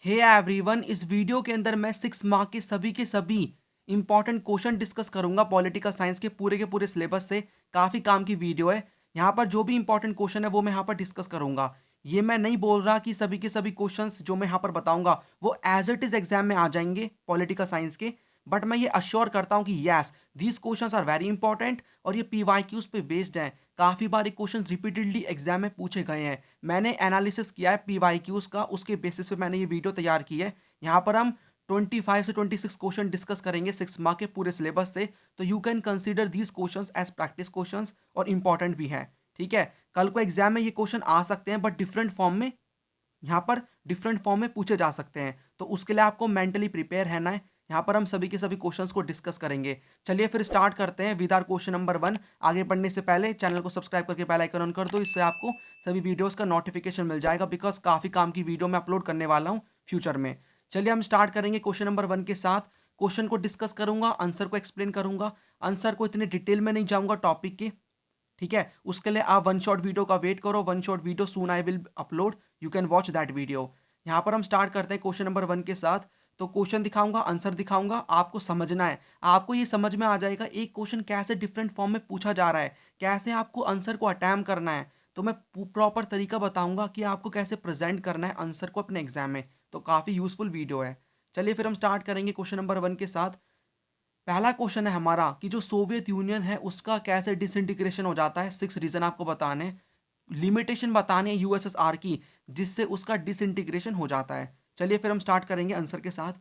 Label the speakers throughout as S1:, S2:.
S1: Hey everyone, इस video के अंदर मैं 6 मार्क के सभी इंपॉर्टेंट क्वेश्चन डिस्कस करूंगा पॉलिटिकल साइंस के पूरे सिलेबस से। काफ़ी काम की वीडियो है। यहाँ पर जो भी इंपॉर्टेंट क्वेश्चन है वो मैं यहाँ पर डिस्कस करूंगा। ये मैं नहीं बोल रहा कि सभी के सभी क्वेश्चंस जो मैं यहाँ पर बताऊंगा वो एज इट इज़ एग्जाम में आ जाएंगे पॉलिटिकल साइंस के। बट मैं ये अश्योर करता हूँ कि yes, these questions are very important और ये पीवाईक्यूज पे बेस्ड हैं। काफ़ी बार क्वेश्चन रिपीटेडली एग्जाम में पूछे गए हैं। मैंने एनालिसिस किया है पीवाईक्यूज का, उसके बेसिस पे मैंने ये वीडियो तैयार की है। यहाँ पर हम 25 से 26 क्वेश्चन डिस्कस करेंगे 6 मार्क के पूरे सिलेबस से। तो you can consider these questions as practice questions और इंपॉर्टेंट भी हैं। ठीक है, कल को एग्जाम में ये क्वेश्चन आ सकते हैं बट डिफरेंट फॉर्म में, यहाँ पर डिफरेंट फॉर्म में पूछे जा सकते हैं। तो उसके लिए आपको मेंटली प्रिपेयर रहना है। यहाँ पर हम सभी के सभी क्वेश्चंस को डिस्कस करेंगे। चलिए फिर स्टार्ट करते हैं विद आवर क्वेश्चन नंबर 1। आगे बढ़ने से पहले चैनल को सब्सक्राइब करके बेल आइकन ऑन कर दो, इससे आपको सभी वीडियोस का नोटिफिकेशन मिल जाएगा, बिकॉज काफ़ी काम की वीडियो मैं अपलोड करने वाला हूँ फ्यूचर में। चलिए हम स्टार्ट करेंगे क्वेश्चन नंबर 1 के साथ। क्वेश्चन को डिस्कस करूंगा, आंसर को एक्सप्लेन करूंगा। आंसर को इतने डिटेल में नहीं जाऊंगा टॉपिक के। ठीक है, उसके लिए आप वन शॉट वीडियो का वेट करो। One shot video soon I will upload, you can watch that video. यहाँ पर हम स्टार्ट करते हैं क्वेश्चन नंबर 1 के साथ। तो क्वेश्चन दिखाऊंगा, आंसर दिखाऊंगा, आपको समझना है। आपको ये समझ में आ जाएगा एक क्वेश्चन कैसे डिफरेंट फॉर्म में पूछा जा रहा है, कैसे आपको आंसर को अटैम्प्ट करना है। तो मैं प्रॉपर तरीका बताऊंगा कि आपको कैसे प्रेजेंट करना है आंसर को अपने एग्जाम में। तो काफ़ी यूजफुल वीडियो है। चलिए फिर हम स्टार्ट करेंगे क्वेश्चन नंबर 1 के साथ। पहला क्वेश्चन है हमारा कि जो सोवियत यूनियन है उसका कैसे डिसइंटीग्रेशन हो जाता है। 6 रीजन आपको बताने, लिमिटेशन बताने यूएसएसआर की, जिससे उसका डिसइंटीग्रेशन हो जाता है। चलिए फिर हम स्टार्ट करेंगे आंसर के साथ।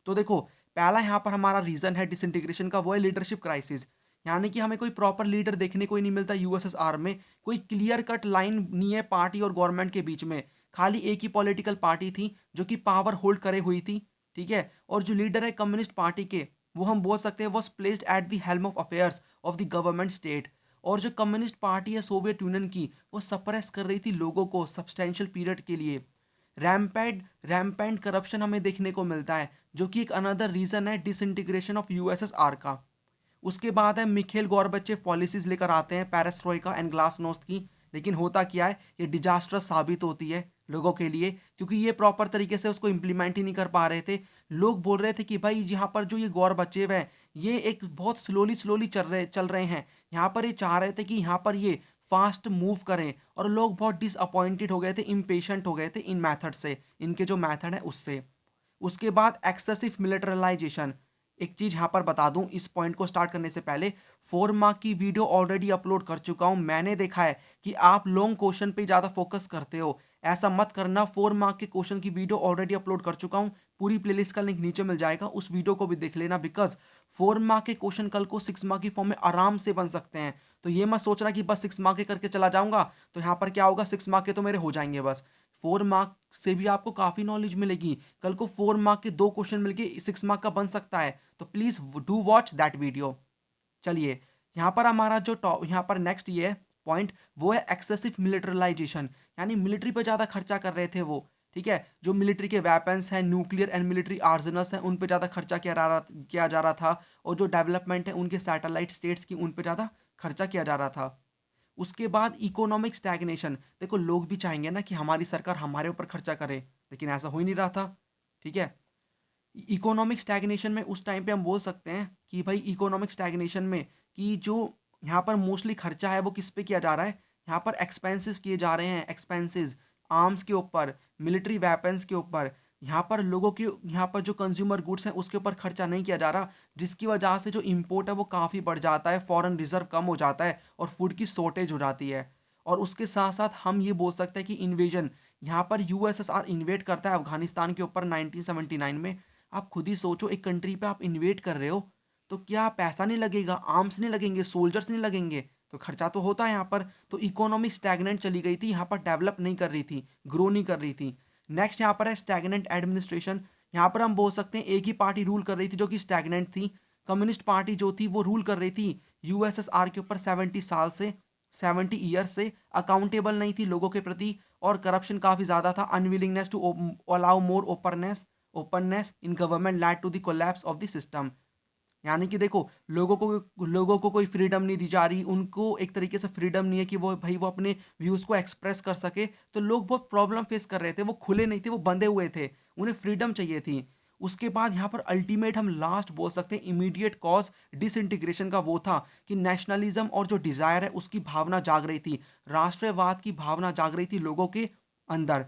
S1: तो देखो, पहला यहाँ पर हमारा रीजन है डिसइंटीग्रेशन का, वो है लीडरशिप क्राइसिस। यानी कि हमें कोई प्रॉपर लीडर देखने को ही नहीं मिलता यूएसएसआर में। कोई क्लियर कट लाइन नहीं है पार्टी और गवर्नमेंट के बीच में। खाली एक ही पॉलिटिकल पार्टी थी जो कि पावर होल्ड करे हुई थी। ठीक है, और जो लीडर है कम्युनिस्ट पार्टी के, वो हम बोल सकते हैं was placed at the helm of affairs of the government state. और जो कम्युनिस्ट पार्टी है सोवियत यूनियन की, वो सप्रेस कर रही थी लोगों को सब्सटेंशियल पीरियड के लिए। रैम्पेंट करप्शन हमें देखने को मिलता है, जो कि एक अनदर रीजन है डिसइंटीग्रेशन ऑफ यूएसएसआर का। उसके बाद है मिखेल गॉर्बेचेव पॉलिसीज लेकर आते हैं पेरेस्ट्रोइका एंड ग्लासनोस्ट की। लेकिन होता क्या है, ये डिजास्टर्स साबित होती है लोगों के लिए, क्योंकि ये प्रॉपर तरीके से उसको इम्प्लीमेंट ही नहीं कर पा रहे थे। लोग बोल रहे थे कि भाई यहाँ पर जो ये गॉर्बेचेव है, ये एक बहुत स्लोली स्लोली चल रहे हैं। यहाँ पर ये चाह रहे थे कि यहाँ पर ये फास्ट मूव करें, और लोग बहुत डिसअपॉइंटेड हो गए थे, इम्पेशेंट हो गए थे इन मैथड से, इनके जो मैथड है उससे। उसके बाद एक्सेसिव मिलिटरलाइजेशन। एक चीज़ यहाँ पर बता दूं इस पॉइंट को स्टार्ट करने से पहले, 4 मार्क की वीडियो ऑलरेडी अपलोड कर चुका हूं। मैंने देखा है कि आप लॉन्ग क्वेश्चन पे ज़्यादा फोकस करते हो। ऐसा मत करना। 4 मार्क के क्वेश्चन की वीडियो ऑलरेडी अपलोड कर चुका हूं। पूरी प्लेलिस्ट का लिंक नीचे मिल जाएगा, उस वीडियो को भी देख लेना, बिकॉज 4 मार्क के क्वेश्चन कल को 6 मार्क की फॉर्म में आराम से बन सकते हैं। तो ये मत सोचना कि बस 6 मार्क के करके चला जाऊंगा तो यहाँ पर क्या होगा, 6 मार्क के तो मेरे हो जाएंगे बस। 4 मार्क से भी आपको काफ़ी नॉलेज मिलेगी। कल को 4 मार्क के 2 क्वेश्चन मिलके 6 मार्क का बन सकता है। तो please do watch that video. चलिए, यहाँ पर हमारा जो टॉप, यहाँ पर नेक्स्ट ये है पॉइंट, वो है एक्सेसिव मिलिटरलाइजेशन। यानी मिलिट्री पर ज़्यादा खर्चा कर रहे थे वो। ठीक है, जो मिलिट्री के वेपन्स हैं, न्यूक्लियर एंड मिलिट्री आर्जनल्स हैं, उन पर ज़्यादा खर्चा किया जा रहा था। और जो डेवलपमेंट है उनके सैटेलाइट स्टेट्स की, उन पर ज़्यादा खर्चा किया जा रहा था। उसके बाद इकोनॉमिक स्टैग्नेशन। देखो, लोग भी चाहेंगे ना कि हमारी सरकार हमारे ऊपर खर्चा करे, लेकिन ऐसा हो ही नहीं रहा था। ठीक है, इकोनॉमिक स्टैग्नेशन में उस टाइम पे हम बोल सकते हैं कि भाई इकोनॉमिक स्टैग्नेशन में कि जो यहाँ पर मोस्टली खर्चा है वो किस पे किया जा रहा है, यहाँ पर एक्सपेंसेस किए जा रहे हैं। एक्सपेंसेस आर्म्स के ऊपर, मिलिट्री वेपन्स के ऊपर। यहाँ पर लोगों के, यहाँ पर जो कंज्यूमर गुड्स हैं उसके ऊपर खर्चा नहीं किया जा रहा, जिसकी वजह से जो इम्पोर्ट है वो काफ़ी बढ़ जाता है, फॉरेन रिजर्व कम हो जाता है और फूड की शॉर्टेज हो जाती है। और उसके साथ साथ हम ये बोल सकते हैं कि इन्वेजन, यहाँ पर यूएसएसआर इन्वेट करता है अफगानिस्तान के ऊपर 1979 में। आप खुद ही सोचो, एक कंट्री पे आप इन्वेट कर रहे हो तो क्या पैसा नहीं लगेगा, आर्म्स नहीं लगेंगे, सोल्जर्स नहीं लगेंगे, तो खर्चा तो होता है यहाँ पर। तो इकोनॉमी स्टैग्नेंट चली गई थी, यहाँ पर डेवलप नहीं कर रही थी, ग्रो नहीं कर रही थी। नेक्स्ट यहाँ पर है स्टैग्नेंट एडमिनिस्ट्रेशन। यहाँ पर हम बोल सकते हैं एक ही पार्टी रूल कर रही थी जो कि स्टैग्नेंट थी। कम्युनिस्ट पार्टी जो थी वो रूल कर रही थी यूएसएसआर के ऊपर 70 साल से, 70 ईयर से, अकाउंटेबल नहीं थी लोगों के प्रति, और करप्शन काफ़ी ज़्यादा था। Unwillingness to allow more openness in government led to the collapse of the system. यानी कि देखो, लोगों को कोई फ्रीडम नहीं दी जा रही, उनको एक तरीके से फ्रीडम नहीं है कि वो अपने व्यूज़ को एक्सप्रेस कर सके। तो लोग बहुत प्रॉब्लम फेस कर रहे थे, वो खुले नहीं थे, वो बंधे हुए थे, उन्हें फ्रीडम चाहिए थी। उसके बाद यहाँ पर अल्टीमेट हम लास्ट बोल सकते हैं इमीडिएट कॉज़ डिसइंटीग्रेशन का वो था कि नेशनलिज़्म और जो डिज़ायर है उसकी भावना जाग रही थी, राष्ट्रवाद की भावना जाग रही थी लोगों के अंदर।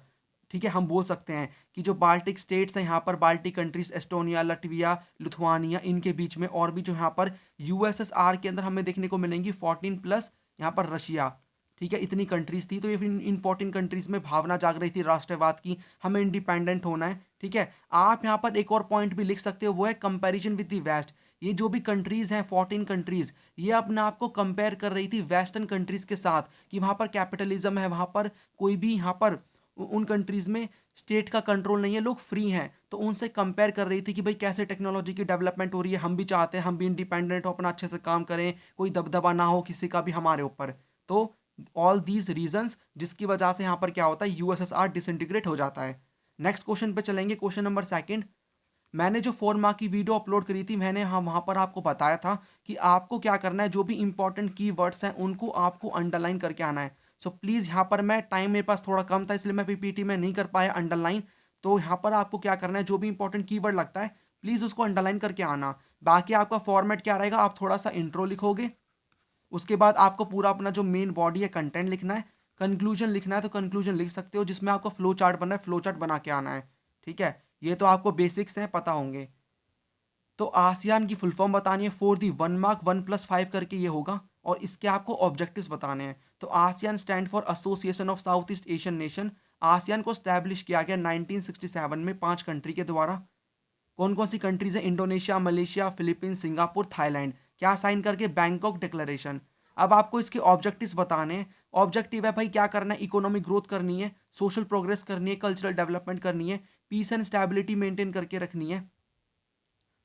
S1: ठीक है, हम बोल सकते हैं कि जो बाल्टिक स्टेट्स हैं यहाँ पर, बाल्टिक कंट्रीज एस्टोनिया, लटविया, लिथुआनिया, इनके बीच में और भी जो यहाँ पर यूएसएसआर के अंदर हमें देखने को मिलेंगी 14 प्लस यहाँ पर रशिया। ठीक है, इतनी कंट्रीज थी, तो ये इन 14 कंट्रीज में भावना जाग रही थी राष्ट्रवाद की, हमें इंडिपेंडेंट होना है। ठीक है, आप यहाँ पर एक और पॉइंट भी लिख सकते हो, वो है कंपैरिजन विद द वेस्ट। ये जो भी कंट्रीज हैं 14 कंट्रीज, ये अपने आप को कंपेयर कर रही थी वेस्टर्न कंट्रीज के साथ कि वहाँ पर कैपिटलिज्म है, वहाँ पर कोई भी यहाँ पर उन कंट्रीज़ में स्टेट का कंट्रोल नहीं है, लोग फ्री हैं। तो उनसे कंपेयर कर रही थी कि भाई कैसे टेक्नोलॉजी की डेवलपमेंट हो रही है, हम भी चाहते हैं हम भी इंडिपेंडेंट हो, अपना अच्छे से काम करें, कोई दबदबा ना हो किसी का भी हमारे ऊपर। तो ऑल दीज रीजंस जिसकी वजह से यहाँ पर क्या होता है, यूएसएसआर डिसइंटीग्रेट हो जाता है। नेक्स्ट क्वेश्चन पे चलेंगे, क्वेश्चन नंबर सेकंड। मैंने जो 4 मार्क की वीडियो अपलोड करी थी, मैंने वहाँ पर आपको बताया था कि आपको क्या करना है, जो भी इंपॉर्टेंट कीवर्ड्स हैं उनको आपको अंडरलाइन करके आना है। सो प्लीज़ यहाँ पर मैं टाइम मेरे पास थोड़ा कम था इसलिए मैं पीपीटी में नहीं कर पाया अंडरलाइन। तो यहाँ पर आपको क्या करना है, जो भी इंपॉर्टेंट कीवर्ड लगता है प्लीज़ उसको अंडरलाइन करके आना। बाकी आपका फॉर्मेट क्या रहेगा, आप थोड़ा सा इंट्रो लिखोगे, उसके बाद आपको पूरा अपना जो मेन बॉडी है कंटेंट लिखना है, कंक्लूजन लिखना है तो कंक्लूजन लिख सकते हो, जिसमें आपका फ्लो चार्ट बनना है, फ्लो चार्ट बना के आना है। ठीक है, ये तो आपको बेसिक्स हैं, पता होंगे। तो आसियान की फुल फॉर्म बतानी है फॉर दी 1 मार्क, 1+5 करके ये होगा, और इसके आपको ऑब्जेक्टिव्स बताने हैं। तो ASEAN stand for association of south east Asian nation. ASEAN को स्टैब्लिश किया गया 1967 में 5 कंट्री के द्वारा। कौन कौन सी कंट्रीज है, Indonesia, Malaysia, Philippines, Singapore, Thailand. क्या साइन करके, बैंकॉक डिक्लेरेशन। अब आपको इसके ऑब्जेक्टिव्स बताने हैं। ऑब्जेक्टिव है भाई क्या करना है, इकोनॉमिक ग्रोथ करनी है, सोशल प्रोग्रेस करनी है, कल्चरल डेवलपमेंट करनी है, पीस एंड स्टेबिलिटी मेंटेन करके रखनी है।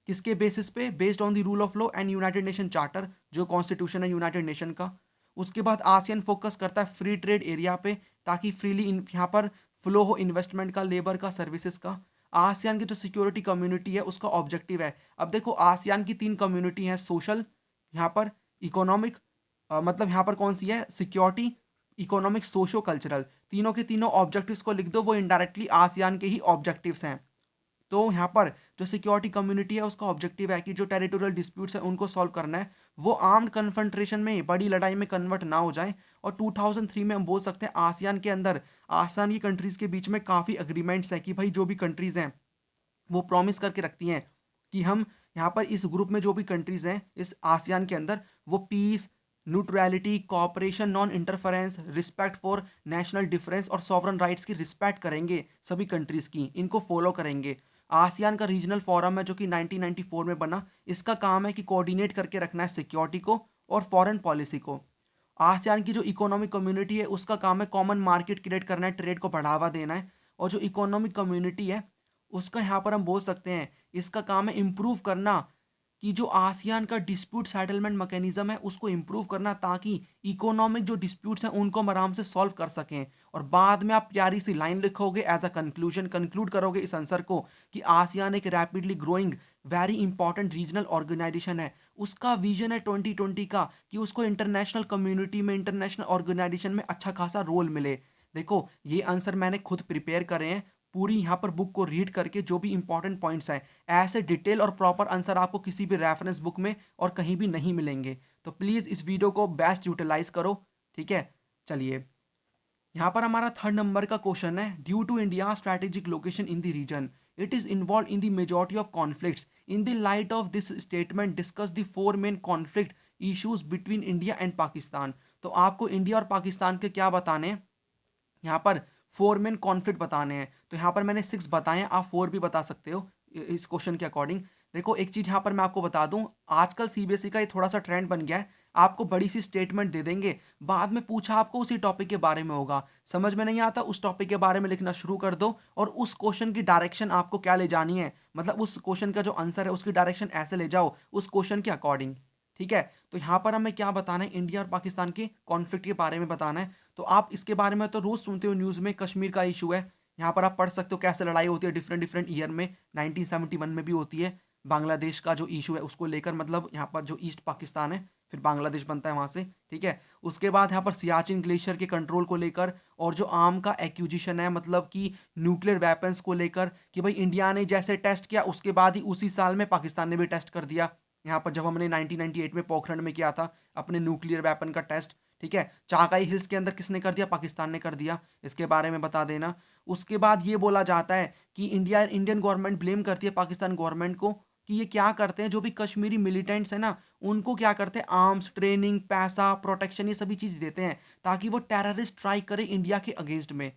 S1: किसके बेसिस पे, based on the rule of law and United nation charter, जो कॉन्स्टिट्यूशन है यूनाइटेड नेशन का। उसके बाद आसियान फोकस करता है फ्री ट्रेड एरिया पे, ताकि फ्रीली यहाँ पर फ्लो हो इन्वेस्टमेंट का, लेबर का, सर्विसेज का। आसियान की जो सिक्योरिटी कम्युनिटी है उसका ऑब्जेक्टिव है, अब देखो आसियान की 3 कम्युनिटी हैं, सोशल, यहाँ पर इकोनॉमिक, मतलब यहाँ पर कौन सी है, सिक्योरिटी, इकोनॉमिक, सोशो कल्चरल। तीनों के तीनों ऑब्जेक्टिव्स को लिख दो, वो इनडायरेक्टली आसियान के ही ऑब्जेक्टिव्स हैं। तो यहाँ पर जो सिक्योरिटी कम्युनिटी है उसका ऑब्जेक्टिव है कि जो टेरिटोरियल डिस्प्यूट्स हैं उनको सॉल्व करना है, वो आर्म्ड कन्फ्रंट्रेशन में, बड़ी लड़ाई में कन्वर्ट ना हो जाए। और 2003 में हम बोल सकते हैं आसियान के अंदर, आसियान की कंट्रीज़ के बीच में काफ़ी अग्रीमेंट्स हैं कि भाई जो भी कंट्रीज़ हैं वो प्रॉमिस करके रखती हैं कि हम यहाँ पर इस ग्रुप में जो भी कंट्रीज़ हैं इस आसियान के अंदर, वो peace, neutrality, cooperation, non interference, respect for national difference और सॉवरन राइट्स की रिस्पेक्ट करेंगे, सभी कंट्रीज़ की, इनको फॉलो करेंगे। आसियान का रीजनल फोरम है जो कि 1994 में बना, इसका काम है कि कोऑर्डिनेट करके रखना है सिक्योरिटी को और फॉरेन पॉलिसी को। आसियान की जो इकोनॉमिक कम्युनिटी है उसका काम है कॉमन मार्केट क्रिएट करना है, ट्रेड को बढ़ावा देना है। और जो इकोनॉमिक कम्युनिटी है उसका यहाँ पर हम बोल सकते हैं इसका काम है इम्प्रूव करना, कि जो आसियान का डिस्प्यूट सेटलमेंट मैकेनिज्म है उसको इम्प्रूव करना, ताकि इकोनॉमिक जो डिस्प्यूट्स हैं उनको हम आराम से सॉल्व कर सकें। और बाद में आप प्यारी सी लाइन लिखोगे एज अ कंक्लूजन, कंक्लूड करोगे इस आंसर को कि आसियान एक rapidly growing very important regional organisation है। उसका विजन है 2020 का कि उसको इंटरनेशनल कम्युनिटी में, इंटरनेशनल ऑर्गेनाइजेशन में अच्छा खासा रोल मिले। देखो ये आंसर मैंने खुद प्रिपेयर करे हैं, पूरी यहाँ पर बुक को रीड करके जो भी इंपॉर्टेंट पॉइंट्स हैं, ऐसे डिटेल और प्रॉपर आंसर आपको किसी भी रेफरेंस बुक में और कहीं भी नहीं मिलेंगे। तो प्लीज़ इस वीडियो को बेस्ट यूटिलाइज करो। ठीक है, चलिए यहाँ पर हमारा 3rd नंबर का क्वेश्चन है, due to India strategic location in the region it is involve in the majority of conflicts in the light of this statement discuss the 4 main conflict issues between India and Pakistan. तो आपको India और पाकिस्तान के क्या बताने हैं, यहाँ पर 4 main conflict बताने हैं। तो यहाँ पर मैंने 6 बताए हैं, आप 4 भी बता सकते हो इस क्वेश्चन के अकॉर्डिंग। देखो एक चीज़ यहाँ पर मैं आपको बता दूं, आजकल सीबीएसई का ये थोड़ा सा ट्रेंड बन गया है, आपको बड़ी सी स्टेटमेंट दे देंगे, बाद में पूछा आपको उसी टॉपिक के बारे में होगा, समझ में नहीं आता उस टॉपिक के बारे में लिखना शुरू कर दो, और उस क्वेश्चन की डायरेक्शन आपको क्या ले जानी है, मतलब उस क्वेश्चन का जो आंसर है उसकी डायरेक्शन ऐसे ले जाओ उस क्वेश्चन के अकॉर्डिंग। ठीक है, तो यहाँ पर हमें क्या बताना है, इंडिया और पाकिस्तान के कॉन्फ्लिक्ट के बारे में बताना है। तो आप इसके बारे में तो रोज़ सुनते हो न्यूज़ में, कश्मीर का इशू है, यहाँ पर आप पढ़ सकते हो कैसे लड़ाई होती है डिफरेंट डिफरेंट ईयर में, 1971 में भी होती है, बांग्लादेश का जो इशू है उसको लेकर, मतलब यहाँ पर जो ईस्ट पाकिस्तान है फिर बांग्लादेश बनता है वहाँ से, ठीक है। उसके बाद यहाँ पर सियाचिन ग्लेशियर के कंट्रोल को लेकर, और जो आर्म का एक्विजिशन है मतलब कि न्यूक्लियर वेपन्स को लेकर, कि भाई इंडिया ने जैसे टेस्ट किया उसके बाद ही उसी साल में पाकिस्तान ने भी टेस्ट कर दिया। यहाँ पर जब हमने 1998 में पोखरण में किया था अपने न्यूक्लियर वेपन का टेस्ट, ठीक है, चाकाई हिल्स के अंदर किसने कर दिया? पाकिस्तान ने कर दिया। इसके बारे में बता देना। उसके बाद ये बोला जाता है कि इंडियन गवर्नमेंट ब्लेम करती है पाकिस्तान गवर्नमेंट को कि ये क्या करते हैं, जो भी कश्मीरी मिलिटेंट्स हैं ना उनको क्या करते हैं, आर्म्स, ट्रेनिंग, पैसा, प्रोटेक्शन, ये सभी चीज़ देते हैं ताकि वो टेररिस्ट स्ट्राइक करे इंडिया के अगेंस्ट में।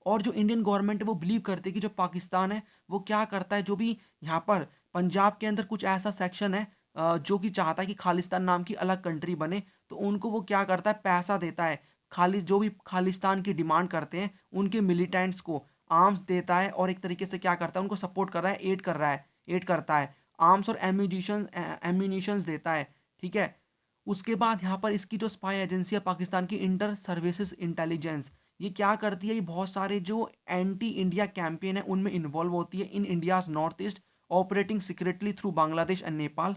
S1: और जो इंडियन गवर्नमेंट है वो बिलीव करती है कि जो पाकिस्तान है वो क्या करता है, जो भी यहाँ पर पंजाब के अंदर कुछ ऐसा सेक्शन है जो कि चाहता है कि खालिस्तान नाम की अलग कंट्री बने, तो उनको वो क्या करता है, पैसा देता है, खाली जो भी खालिस्तान की डिमांड करते हैं उनके मिलिटेंट्स को आर्म्स देता है, और एक तरीके से क्या करता है, उनको सपोर्ट कर रहा है, एड करता है, आर्म्स और एम्यूनिशंस देता है, ठीक है। उसके बाद यहाँ पर इसकी जो स्पाई एजेंसी है पाकिस्तान की, इंटर सर्विसेज इंटेलिजेंस, ये क्या करती है, ये बहुत सारे जो एंटी इंडिया कैंपेन है उनमें इन्वॉल्व होती है in India's north east, operating secretly through Bangladesh and Nepal.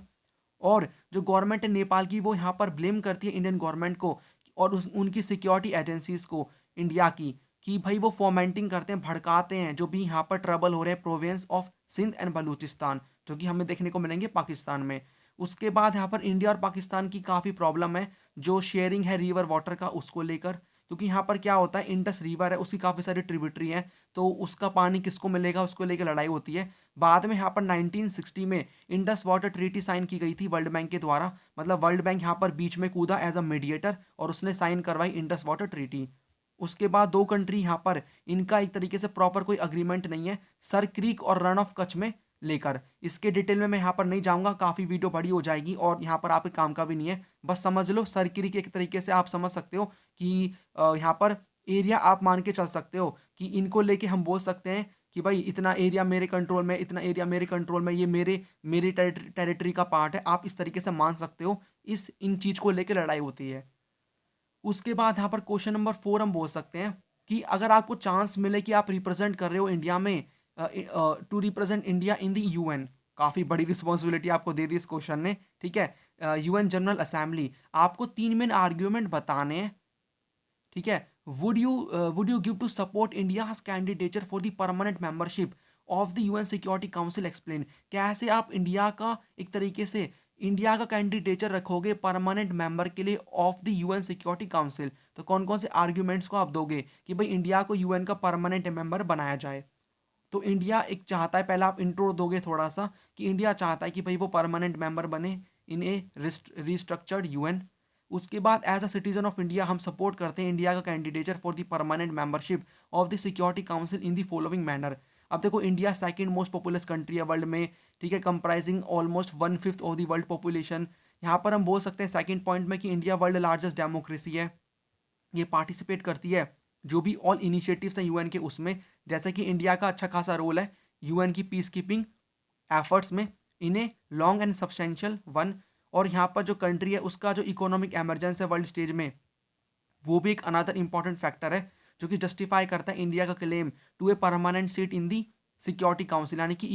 S1: और जो गवर्नमेंट है नेपाल की वो यहाँ पर ब्लेम करती है इंडियन गवर्नमेंट को और उनकी सिक्योरिटी एजेंसीज को इंडिया की, कि भाई वो फॉर्मेंटिंग करते हैं, भड़काते हैं जो भी यहाँ पर ट्रबल हो रहे हैं province of Sindh and Balochistan, जो कि हमें देखने को मिलेंगे पाकिस्तान में। उसके बाद यहाँ पर इंडिया और पाकिस्तान की काफ़ी प्रॉब्लम है, जो शेयरिंग है रिवर वाटर का उसको लेकर, क्योंकि यहाँ पर क्या होता है, इंडस रिवर है उसकी काफ़ी सारी ट्रिब्यूटरी हैं, तो उसका पानी किसको मिलेगा उसको लेकर लड़ाई होती है। बाद में यहाँ पर 1960 में इंडस वाटर ट्रीटी साइन की गई थी वर्ल्ड बैंक के द्वारा, मतलब वर्ल्ड बैंक यहाँ पर बीच में कूदा एज अ मीडिएटर और उसने साइन करवाई इंडस वाटर ट्रीटी। उसके बाद दो कंट्री यहाँ पर, इनका एक तरीके से प्रॉपर कोई अग्रीमेंट नहीं है सर क्रीक और रन ऑफ कच्छ में लेकर। इसके डिटेल में मैं यहाँ पर नहीं जाऊँगा, काफ़ी वीडियो बड़ी हो जाएगी और यहाँ पर आपके काम का भी नहीं है। बस समझ लो सर क्रीक एक तरीके से आप समझ सकते हो कि यहाँ पर एरिया आप मान के चल सकते हो कि इनको लेके हम बोल सकते हैं कि भाई इतना एरिया मेरे कंट्रोल में, इतना एरिया मेरे कंट्रोल में, ये मेरी टेरिटरी का पार्ट है, आप इस तरीके से मान सकते हो। इन चीज़ को लेकर लड़ाई होती है। उसके बाद यहाँ पर क्वेश्चन नंबर 4 हम बोल सकते हैं कि अगर आपको चांस मिले कि आप रिप्रेजेंट कर रहे हो इंडिया में, to represent India in the UN, काफ़ी बड़ी रिस्पॉन्सिबिलिटी आपको दे दी इस क्वेश्चन ने, ठीक है, यूएन जनरल असेंबली, आपको 3 मेन आर्ग्यूमेंट बताने हैं, ठीक है। Would you give to support India's candidature for the permanent membership of the UN Security Council, explain, कैसे आप इंडिया का एक तरीके से इंडिया का कैंडिडेचर रखोगे परमानेंट मेंबर के लिए of the UN Security council, तो कौन कौन से आर्ग्यूमेंट्स को आप दोगे कि भाई इंडिया को यूएन का परमानेंट मेंबर बनाया जाए। तो इंडिया एक चाहता है, पहला आप इंट्रो दोगे थोड़ा सा कि इंडिया चाहता है कि भाई वो परमानेंट मेंबर बने इन ए रिस्ट्रक्चर्ड यूएन। उसके बाद as a citizen of India हम सपोर्ट करते हैं इंडिया का candidature for the permanent membership of the Security Council in the following manner. अब देखो India second most populous country है वर्ल्ड में, ठीक है, comprising almost 1/5 of the world population. यहाँ पर हम बोल सकते हैं सेकंड पॉइंट में कि इंडिया वर्ल्ड लार्जेस्ट डेमोक्रेसी है, ये पार्टिसिपेट करती है जो भी ऑल इनिशिएटिव्स हैं यूएन के उसमें, जैसे कि इंडिया का अच्छा खासा रोल है यूएन की पीस कीपिंग एफर्ट्स में in a long and substantial one. और यहाँ पर जो कंट्री है उसका जो इकोनॉमिक एमरजेंसी है वर्ल्ड स्टेज में, वो भी एक अनदर इंपॉर्टेंट फैक्टर है जो कि जस्टिफाई करता है इंडिया का claim to a permanent seat in the Security Council, यानी कि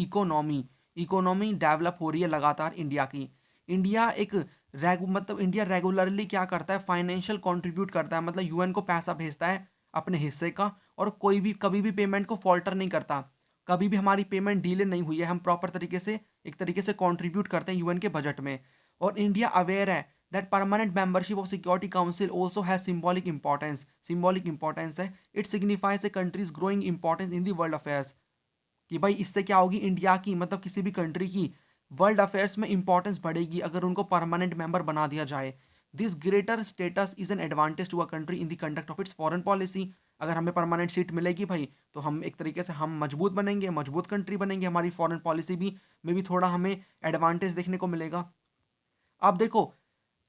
S1: इकोनॉमी डेवलप हो रही है लगातार इंडिया की। इंडिया एक मतलब इंडिया रेगुलरली क्या करता है, फाइनेंशियल कंट्रीब्यूट करता है, मतलब यूएन को पैसा भेजता है अपने हिस्से का, और कोई भी कभी भी पेमेंट को फॉल्टर नहीं करता, कभी भी हमारी पेमेंट डिले नहीं हुई है, हम प्रॉपर तरीके से एक तरीके से कंट्रीब्यूट करते हैं यूएन के बजट में। और इंडिया अवेयर है that permanent membership of security council also has symbolic importance है, it signifies a country's growing importance in the world affairs, कि भाई इससे क्या होगी, इंडिया की मतलब किसी भी कंट्री की वर्ल्ड अफेयर्स में इंपॉर्टेंस बढ़ेगी अगर उनको परमानेंट मेंबर बना दिया जाए। This greater status is an advantage to a country in the conduct of its foreign policy. अगर हमें परमानेंट सीट मिलेगी भाई तो हम एक तरीके से हम मजबूत बनेंगे, मजबूत कंट्री बनेंगे, हमारी फॉरेन पॉलिसी भी में भी थोड़ा हमें एडवांटेज देखने को मिलेगा। अब देखो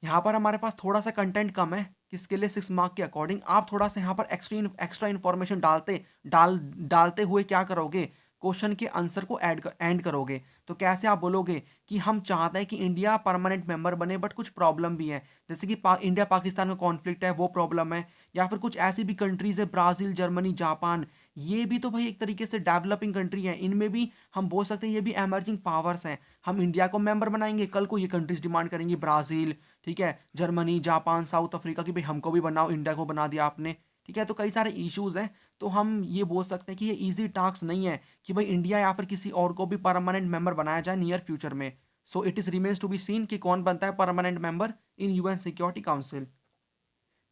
S1: यहाँ पर हमारे पास थोड़ा सा कंटेंट कम है, किसके लिए 6 मार्क के अकॉर्डिंग, आप थोड़ा सा यहाँ पर एक्स्ट्रा इन्फॉर्मेशन डालते हुए क्या करोगे, क्वेश्चन के आंसर को एंड करोगे। तो कैसे आप बोलोगे कि हम चाहते हैं कि इंडिया परमानेंट मेंबर बने बट कुछ प्रॉब्लम भी है, जैसे कि इंडिया पाकिस्तान का कॉन्फ्लिक्ट है वो प्रॉब्लम है, या फिर कुछ ऐसी भी कंट्रीज है ब्राज़ील, जर्मनी, जापान, ये भी तो भाई एक तरीके से डेवलपिंग कंट्री है, इनमें भी हम बोल सकते हैं ये भी एमर्जिंग पावर्स हैं। हम इंडिया को मेंबर बनाएंगे, कल को ये कंट्रीज डिमांड करेंगी, ब्राज़ील, ठीक है, जर्मनी, जापान, साउथ अफ्रीका, की भाई हमको भी बनाओ, इंडिया को बना दिया आपने, ठीक है। तो कई सारे इश्यूज हैं। तो हम ये बोल सकते हैं कि ये इजी टास्क नहीं है कि भाई इंडिया या फिर किसी और को भी परमानेंट मेंबर बनाया जाए नियर फ्यूचर में। So it is remains to be seen कि कौन बनता है permanent member in UN Security Council.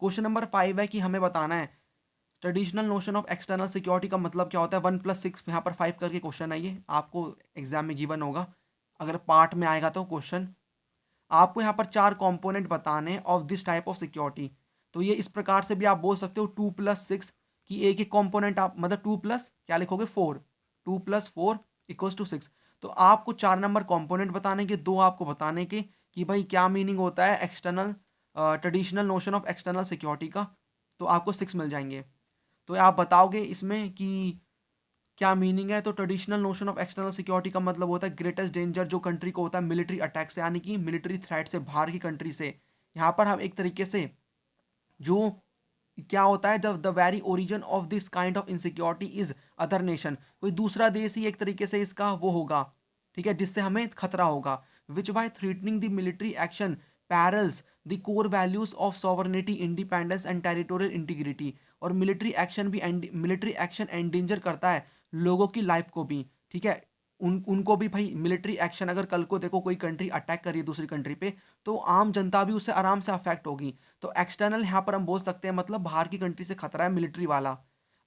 S1: Question number 5 है कि हमें बताना है traditional notion of external security का मतलब क्या होता है। 1+6 यहाँ पर 5 करके क्वेश्चन है, ये आपको एग्जाम में गिवन होगा, अगर पार्ट में आएगा तो क्वेश्चन। आपको यहाँ पर 4 कंपोनेंट बताने of this type of security. तो ये इस प्रकार से भी आप बोल सकते हो 2+6 की एक एक कंपोनेंट आप मतलब 2 प्लस क्या लिखोगे 4, 2+4 = 6। तो आपको 4 नंबर कंपोनेंट बताने के, 2 आपको बताने के कि भाई क्या मीनिंग होता है external traditional notion of external security का। तो आपको 6 मिल जाएंगे। तो आप बताओगे इसमें कि क्या मीनिंग है। तो traditional notion of external security का मतलब होता है ग्रेटेस्ट डेंजर जो कंट्री को होता है मिलिट्री अटैक से, यानी कि मिलिट्री थ्रेट से, बाहर की कंट्री से। यहाँ पर हम एक तरीके से जो क्या होता है, जब the very origin of this kind of insecurity is other nation, कोई दूसरा देश ही एक तरीके से इसका वो होगा, ठीक है, जिससे हमें खतरा होगा। विच bye threatening the military action parallels the core values of sovereignty, independence and territorial integrity. और मिलिट्री एक्शन एंडेंजर करता है लोगों की लाइफ को भी, ठीक है। उनको भी भाई मिलिट्री एक्शन, अगर कल को देखो कोई कंट्री अटैक करी है दूसरी कंट्री पे, तो आम जनता भी उससे आराम से अफेक्ट होगी। तो एक्सटर्नल यहाँ पर हम बोल सकते हैं मतलब बाहर की कंट्री से खतरा है मिलिट्री वाला।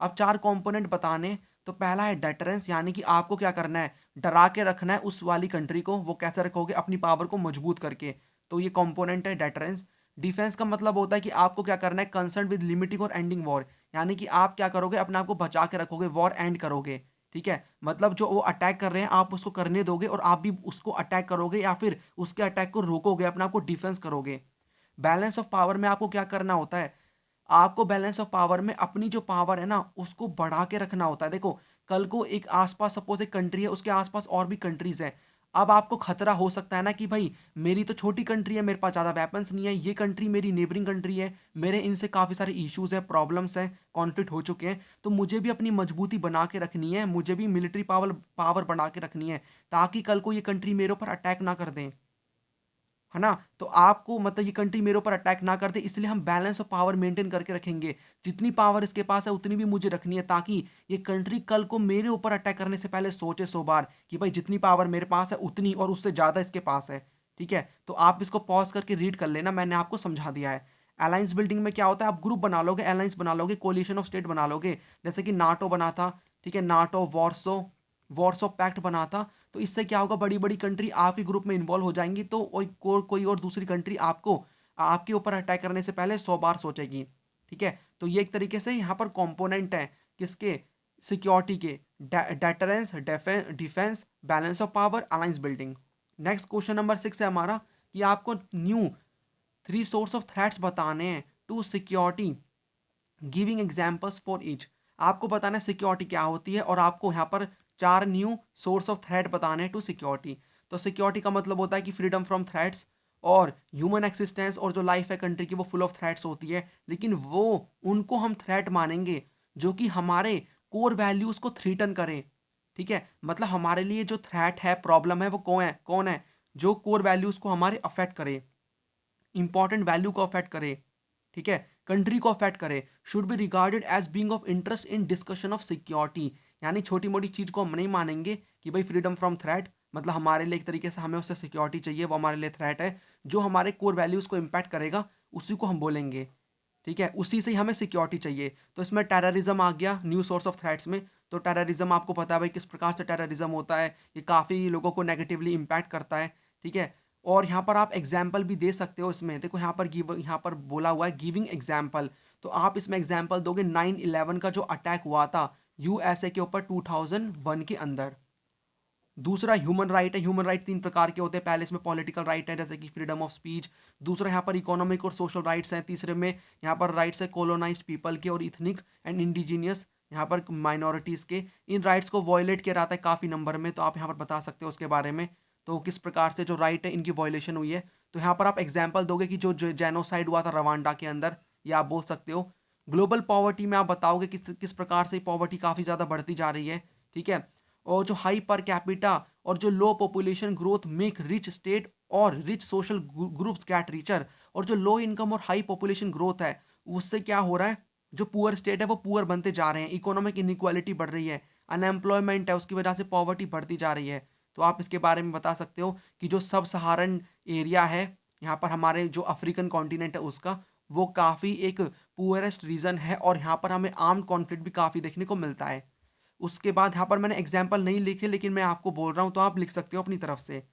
S1: अब 4 कंपोनेंट बताने। तो पहला है डेटरेंस, यानी कि आपको क्या करना है, डरा के रखना है उस वाली कंट्री को। वो कैसे रखोगे, अपनी पावर को मजबूत करके। तो ये कंपोनेंट है डेटरेंस। डिफेंस का मतलब होता है कि आपको क्या करना है, कंसर्न विद लिमिटिंग और एंडिंग वॉर, यानी कि आप क्या करोगे, अपने आप को बचा के रखोगे, वॉर एंड करोगे, ठीक है। मतलब जो वो अटैक कर रहे हैं आप उसको करने दोगे और आप भी उसको अटैक करोगे, या फिर उसके अटैक को रोकोगे, अपने आप को डिफेंस करोगे। बैलेंस ऑफ पावर में आपको क्या करना होता है, आपको बैलेंस ऑफ पावर में अपनी जो पावर है ना उसको बढ़ा के रखना होता है। देखो कल को एक आसपास सपोज एक कंट्री है, उसके आसपास और भी कंट्रीज है। अब आपको खतरा हो सकता है ना कि भाई मेरी तो छोटी कंट्री है, मेरे पास ज़्यादा वेपन्स नहीं है, ये कंट्री मेरी नेबरिंग कंट्री है, मेरे इनसे काफ़ी सारे इश्यूज हैं, प्रॉब्लम्स हैं, कॉन्फ्लिक्ट हो चुके हैं। तो मुझे भी अपनी मजबूती बना के रखनी है, मुझे भी मिलिट्री पावर पावर बना के रखनी है, ताकि कल को ये कंट्री मेरे ऊपर अटैक ना कर दें, है ना। तो आपको मतलब ये कंट्री मेरे ऊपर अटैक ना कर दे, इसलिए हम बैलेंस ऑफ पावर मेंटेन करके रखेंगे। जितनी पावर इसके पास है उतनी भी मुझे रखनी है, ताकि ये कंट्री कल को मेरे ऊपर अटैक करने से पहले सोचे 100 बार कि भाई जितनी पावर मेरे पास है उतनी और उससे ज़्यादा इसके पास है, ठीक है। तो आप इसको पॉज करके रीड कर लेना, मैंने आपको समझा दिया है। अलायंस बिल्डिंग में क्या होता है, आप ग्रुप बना लोगे, अलायंस बना लोगे, कोलिशन ऑफ स्टेट बना लोगे, जैसे कि नाटो बना था, ठीक है, नाटो, वॉर्सो, वॉर्सो पैक्ट बना था। तो इससे क्या होगा, बड़ी बड़ी कंट्री आपके ग्रुप में इन्वॉल्व हो जाएंगी, तो कोई और दूसरी कंट्री आपको आपके ऊपर अटैक करने से पहले 100 बार सोचेगी, ठीक है। तो ये एक तरीके से यहाँ पर कंपोनेंट है किसके, सिक्योरिटी के, deterrence, defence, balance of power, alliance building. Next question number 6 है हमारा कि आपको न्यू 3 सोर्स ऑफ थ्रेट्स बताने हैं to security, giving examples for each. आपको बताना है सिक्योरिटी क्या होती है, और आपको यहाँ पर 4 न्यू सोर्स ऑफ थ्रेट बताने हैं टू सिक्योरिटी। तो सिक्योरिटी का मतलब होता है कि फ्रीडम फ्रॉम थ्रेट्स, और ह्यूमन एक्सिस्टेंस और जो लाइफ है कंट्री की वो फुल ऑफ थ्रेट्स होती है, लेकिन वो उनको हम थ्रेट मानेंगे जो कि हमारे कोर वैल्यूज़ को थ्रीटन करें, ठीक है। मतलब हमारे लिए जो थ्रेट है, प्रॉब्लम है, वो कौन है, जो कोर वैल्यूज़ को हमारे अफेक्ट करे, इंपॉर्टेंट वैल्यू को अफेक्ट करे, ठीक है, कंट्री को अफेक्ट करे, should be regarded as being of interest in discussion of security. यानी छोटी मोटी चीज़ को हम नहीं मानेंगे कि भाई फ्रीडम फ्रॉम थ्रेट मतलब हमारे लिए एक तरीके से हमें उससे सिक्योरिटी चाहिए, वो हमारे लिए थ्रेट है, जो हमारे कोर वैल्यूज़ को इम्पैक्ट करेगा उसी को हम बोलेंगे, ठीक है, उसी से ही हमें सिक्योरिटी चाहिए। तो इसमें टेररिज्म आ गया न्यू सोर्स ऑफ थ्रेट्स में। तो टेररिज्म आपको पता है भाई किस प्रकार से टेररिज्म होता है, ये काफ़ी लोगों को नेगेटिवली इम्पैक्ट करता है, ठीक है। और यहाँ पर आप एग्जाम्पल भी दे सकते हो, इसमें देखो यहाँ पर बोला हुआ है गिविंग एग्जाम्पल। तो आप इसमें एग्जाम्पल दोगे 9/11 का जो अटैक हुआ था यूएसए के ऊपर 2001 के अंदर। दूसरा ह्यूमन राइट है। ह्यूमन राइट 3 प्रकार के होते हैं, पहले इसमें पॉलिटिकल राइट है जैसे कि फ्रीडम ऑफ स्पीच, दूसरा यहाँ पर इकोनॉमिक और सोशल राइट्स हैं, तीसरे में यहाँ पर राइट्स है कॉलोनाइज्ड पीपल के और इथनिक एंड इंडिजीनियस यहाँ पर माइनॉरिटीज़ के इन राइट्स को वॉयलेट किया जाता है काफ़ी नंबर में, तो आप यहाँ पर बता सकते हो उसके बारे में। तो किस प्रकार से जो राइट है इनकी वॉयलेशन हुई है। तो यहाँ पर आप एग्जाम्पल दोगे कि जो जेनोसाइड हुआ था रवांडा के अंदर, ये आप बोल सकते हो। ग्लोबल पॉवर्टी में आप बताओगे किस किस प्रकार से पॉवर्टी काफ़ी ज़्यादा बढ़ती जा रही है, ठीक है। और जो हाई पर कैपिटा और जो low population growth make rich state और rich social groups get richer, और जो लो इनकम और हाई पॉपुलेशन ग्रोथ है उससे क्या हो रहा है, जो पुअर स्टेट है वो पुअर बनते जा रहे हैं, इकोनॉमिक इनइक्वालिटी बढ़ रही है, अनएम्प्लॉयमेंट है उसकी वजह से पॉवर्टी बढ़ती जा रही है। तो आप इसके बारे में बता सकते हो कि जो सब सहारन एरिया है यहाँ पर हमारे जो अफ्रीकन कॉन्टिनेंट है उसका, वो काफ़ी एक पुअरेस्ट रीजन है और यहाँ पर हमें आर्म्ड कॉन्फ्लिक्ट भी काफ़ी देखने को मिलता है। उसके बाद यहाँ पर मैंने एग्जाम्पल नहीं लिखे, लेकिन मैं आपको बोल रहा हूँ तो आप लिख सकते हो अपनी तरफ से।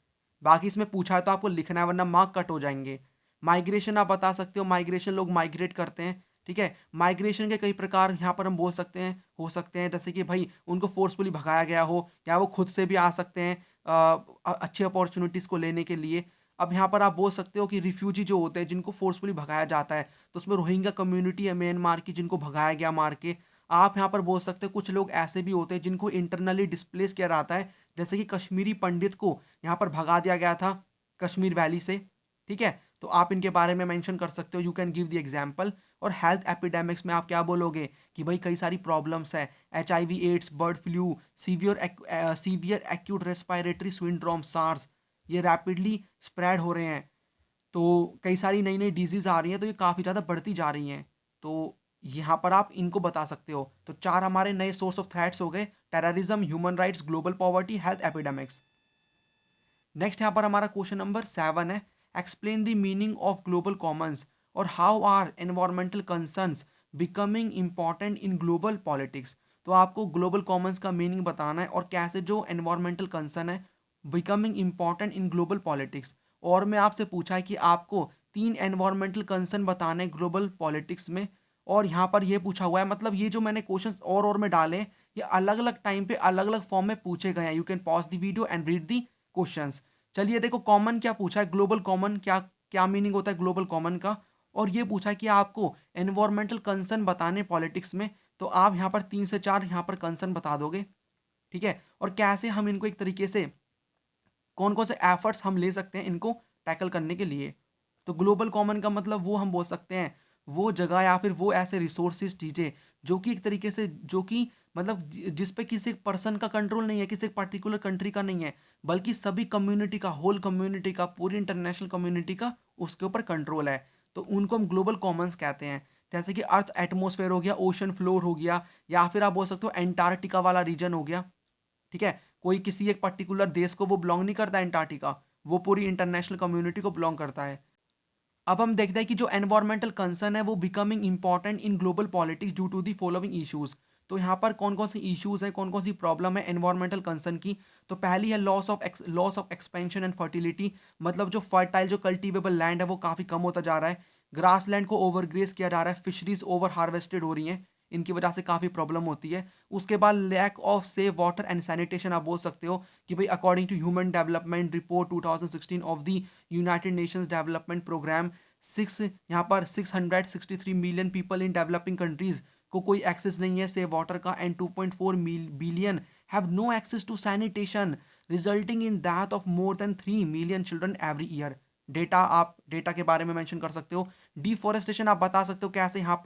S1: बाकी इसमें पूछा है तो आपको लिखना है वरना मार्क कट हो जाएंगे। माइग्रेशन आप बता सकते हो, माइग्रेशन लोग माइग्रेट करते हैं, ठीक है। माइग्रेशन के कई प्रकार यहाँ पर हम बोल सकते हैं, हो सकते हैं, जैसे कि भाई उनको फोर्सफुली भगाया गया हो या वो खुद से भी आ सकते हैं अच्छी अपॉर्चुनिटीज़ को लेने के लिए। अब यहाँ पर आप बोल सकते हो कि रिफ्यूजी जो होते हैं जिनको फोर्सफुली भगाया जाता है, तो उसमें रोहिंग्या कम्युनिटी है म्यांमार की जिनको भगाया गया मार के। आप यहाँ पर बोल सकते हो कुछ लोग ऐसे भी होते हैं जिनको इंटरनली डिस्प्लेस किया जाता है, जैसे कि कश्मीरी पंडित को यहाँ पर भगा दिया गया था कश्मीर वैली से, ठीक है। तो आप इनके बारे में मेंशन कर सकते हो, you can give the example. और हेल्थ एपिडेमिक्स में आप क्या बोलोगे कि भाई कई सारी प्रॉब्लम्स है, HIV AIDS, bird flu, severe acute respiratory syndrome SARS, ये रैपिडली स्प्रेड हो रहे हैं। तो कई सारी नई नई डिजीज़ आ रही हैं, तो ये काफ़ी ज़्यादा बढ़ती जा रही हैं। तो यहाँ पर आप इनको बता सकते हो। तो 4 हमारे नए सोर्स ऑफ थ्रेट्स हो गए, terrorism, human rights, global poverty, health epidemics. Next यहाँ पर हमारा क्वेश्चन नंबर 7 है, explain the meaning of global commons और how are environmental concerns becoming important in global politics. तो आपको ग्लोबल कॉमन्स का मीनिंग बताना है और कैसे जो एनवायरमेंटल कंसर्न है becoming important in global politics. और मैं आपसे पूछा है कि आपको 3 एनवायरमेंटल कंसर्न बताने ग्लोबल पॉलिटिक्स में, और यहाँ पर ये पूछा हुआ है, मतलब ये जो मैंने क्वेश्चन और में डाले हैं, ये अलग अलग टाइम पे अलग अलग फॉर्म में पूछे गए हैं। You can pause the video and read the questions. चलिए देखो, कॉमन क्या पूछा है, ग्लोबल कॉमन क्या क्या मीनिंग होता है ग्लोबल कॉमन का। और ये पूछा है कि आपको एनवायरमेंटल कंसर्न बताने पॉलिटिक्स में, तो आप यहाँ पर 3 से 4 यहाँ पर कंसर्न बता दोगे, ठीक है। और कैसे हम इनको एक तरीके से कौन कौन से एफर्ट्स हम ले सकते हैं इनको टैकल करने के लिए। तो ग्लोबल कॉमन का मतलब वो हम बोल सकते हैं वो जगह या फिर वो ऐसे रिसोर्सेज चीज़ें जो कि एक तरीके से जो कि मतलब जिस पे किसी पर्सन का कंट्रोल नहीं है, किसी पर्टिकुलर कंट्री का नहीं है, बल्कि सभी कम्युनिटी का, होल कम्युनिटी का, पूरी इंटरनेशनल कम्युनिटी का उसके ऊपर कंट्रोल है। तो उनको हम ग्लोबल कॉमन्स कहते हैं। जैसे कि अर्थ एटमोसफेयर हो गया, ओशन फ्लोर हो गया, या फिर आप बोल सकते हो एंटार्क्टिका वाला रीजन हो गया, ठीक है। कोई किसी एक पर्टिकुलर देश को वो बिलोंग नहीं करता एंटार्क्टिका, वो पूरी इंटरनेशनल कम्युनिटी को बिलोंग करता है। अब हम देखते हैं कि जो एनवायरमेंटल कंसर्न है वो becoming important in global politics due to the following issues. तो यहाँ पर कौन कौन से इश्यूज हैं, कौन कौन सी प्रॉब्लम है एनवायरमेंटल कंसर्न की। तो पहली है loss of expansion and fertility, मतलब जो फर्टाइल जो कल्टीवेबल लैंड है वो काफ़ी कम होता जा रहा है। ग्रास लैंड को ओवरग्रेस किया जा रहा है, फिशरीज ओवर हार्वेस्टेड हो रही हैं, इनकी वजह से काफ़ी प्रॉब्लम होती है। उसके बाद lack of safe water and sanitation, आप बोल सकते हो कि भाई according to human development report 2016 of the United Nations development programme, यहाँ पर 663 million people in developing countries को कोई एक्सेस नहीं है सेव वाटर का, and 2.4 billion have no access to sanitation, resulting in that of more than 3 million children every year. Data, आप data के बारे में मेंशन कर सकते हो। डिफॉरेस्टेशन आप बता सकते हो कैसे यहाँ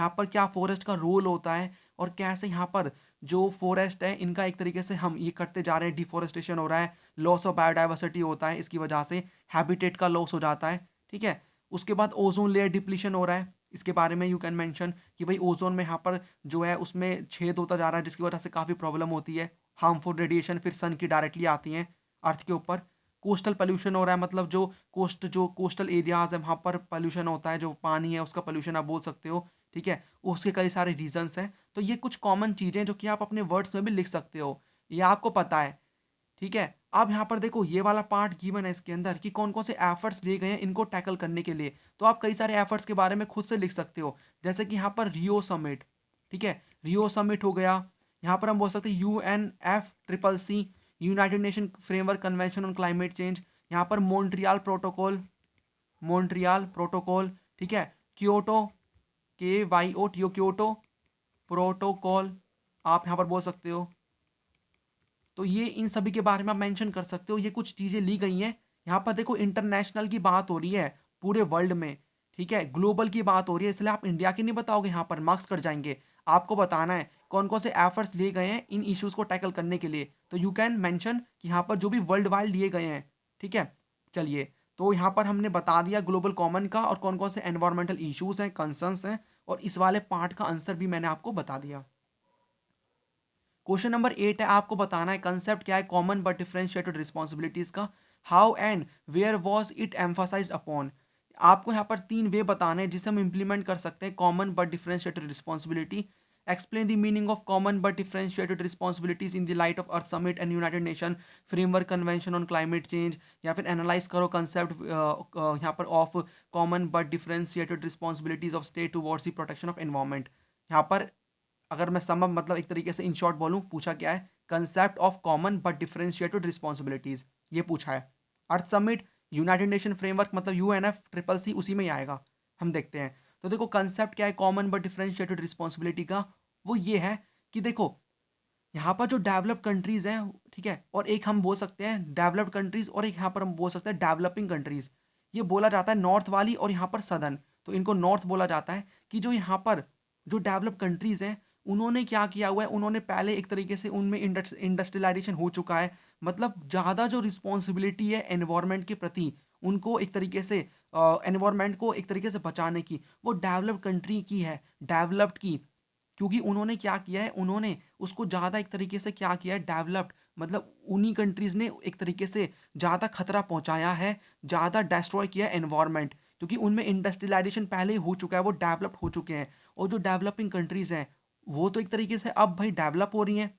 S1: पर क्या फॉरेस्ट का रोल होता है, और कैसे यहाँ पर जो फॉरेस्ट है इनका एक तरीके से हम ये करते जा रहे हैं, डिफॉरेस्टेशन हो रहा है, लॉस ऑफ बायोडाइवर्सिटी होता है, इसकी वजह से हैबिटेट का लॉस हो जाता है, ठीक है। उसके बाद ओजोन लेयर डिप्लीशन हो रहा है, इसके बारे में यू कैन मेंशन कि भाई ओजोन में यहाँ पर जो है उसमें छेद होता जा रहा है, जिसकी वजह से काफ़ी प्रॉब्लम होती है। हार्मफुल रेडिएशन फिर सन की डायरेक्टली आती हैं अर्थ के ऊपर। कोस्टल पोल्यूशन हो रहा है, मतलब जो कोस्टल एरियाज है वहाँ पर पोल्यूशन होता है, जो पानी है उसका पोल्यूशन आप बोल सकते हो, ठीक है। उसके कई सारे रीजंस हैं। तो ये कुछ कॉमन चीज़ें जो कि आप अपने वर्ड्स में भी लिख सकते हो, ये आपको पता है, ठीक है। अब यहाँ पर देखो ये वाला पार्ट गिवन है इसके अंदर कि कौन कौन से एफर्ट्स लिए गए हैं इनको टैकल करने के लिए। तो आप कई सारे एफर्ट्स के बारे में खुद से लिख सकते हो, जैसे कि यहाँ पर रियो समिट, ठीक है, रियो समिट हो गया। यहाँ पर हम बोल सकते हैं UNFCCC, United nation framework convention on climate change. यहाँ पर मॉन्ट्रियल प्रोटोकॉल, ठीक है। क्योटो, KYOTO, क्योटो प्रोटोकॉल, आप यहाँ पर बोल सकते हो। तो ये इन सभी के बारे में आप मेंशन कर सकते हो। ये कुछ चीज़ें ली गई हैं। यहाँ पर देखो इंटरनेशनल की बात हो रही है पूरे वर्ल्ड में, ठीक है? ग्लोबल की बात हो रही है, इसलिए आप इंडिया की नहीं बताओगे, यहाँ पर मार्क्स कट जाएँगे। आपको बताना है कौन-कौन से एफर्ट्स लिए गए हैं इन इश्यूज़ को टैकल करने के लिए। तो यू कैन मेंशन कि यहाँ पर जो भी वर्ल्ड वाइड लिए गए हैं, ठीक है? चलिए, तो यहाँ पर हमने बता दिया ग्लोबल कॉमन का और कौन-कौन से एनवायरमेंटल इश्यूज़ हैं, कंसर्न्स हैं और इस वाले पार्ट का आंसर भी मैंने आपको बता दिया। क्वेश्चन नंबर 8 है, आपको बताना है कंसेप्ट क्या है कॉमन बट डिफरेंशिएटेड रिस्पॉन्सिबिलिटीज का। How and where was it emphasized upon. आपको यहाँ पर 3 वे बताने हैं जिसे हम इंप्लीमेंट कर सकते हैं common but differentiated responsibility. Explain the meaning of common but differentiated responsibilities in the light of earth summit and United nation framework convention on climate change. या फिर एनालाइज करो कंसेप्ट यहाँ पर of common but differentiated responsibilities of state towards the protection of environment. यहाँ पर अगर मैं सम मतलब एक तरीके से इन शॉर्ट बोलूँ, पूछा क्या है, concept of common but differentiated responsibilities, ये पूछा है। अर्थ समिट, यूनाइटेड नेशन फ्रेमवर्क मतलब यूएनएफ ट्रिपल सी, उसी में ही आएगा। हम देखते हैं। तो देखो कंसेप्ट क्या है कॉमन बट डिफरेंशिएटेड रिस्पॉन्सिबिलिटी का, वो ये है कि देखो यहाँ पर जो डेवलप्ड कंट्रीज हैं, ठीक है, और एक हम बोल सकते हैं डेवलप्ड कंट्रीज और एक यहाँ पर हम बोल सकते हैं डेवलपिंग कंट्रीज। ये बोला जाता है नॉर्थ वाली और यहाँ पर सदर्न। तो इनको नॉर्थ बोला जाता है कि जो यहाँ पर जो डेवलप्ड कंट्रीज हैं उन्होंने क्या किया हुआ है, उन्होंने पहले एक तरीके से उनमें इंडस्ट्रियलाइजेशन हो चुका है। मतलब ज़्यादा जो रिस्पॉन्सिबिलिटी है एनवायरनमेंट के प्रति, उनको एक तरीके से एनवायरनमेंट को एक तरीके से बचाने की, वो डेवलप्ड कंट्री की है, डेवलप्ड की। क्योंकि उन्होंने क्या किया है, उन्होंने उसको ज़्यादा एक तरीके से क्या किया है, डेवलप्ड मतलब उन्हीं कंट्रीज़ ने एक तरीके से ज़्यादा खतरा पहुंचाया है, ज़्यादा डिस्ट्रॉय किया है एनवायरनमेंट, क्योंकि उनमें इंडस्ट्रियलाइजेशन पहले ही हो चुका है, वो डेवलप्ड हो चुके हैं। और जो डेवलपिंग कंट्रीज़ हैं वो तो एक तरीके से अब भाई डेवलप हो रही हैं,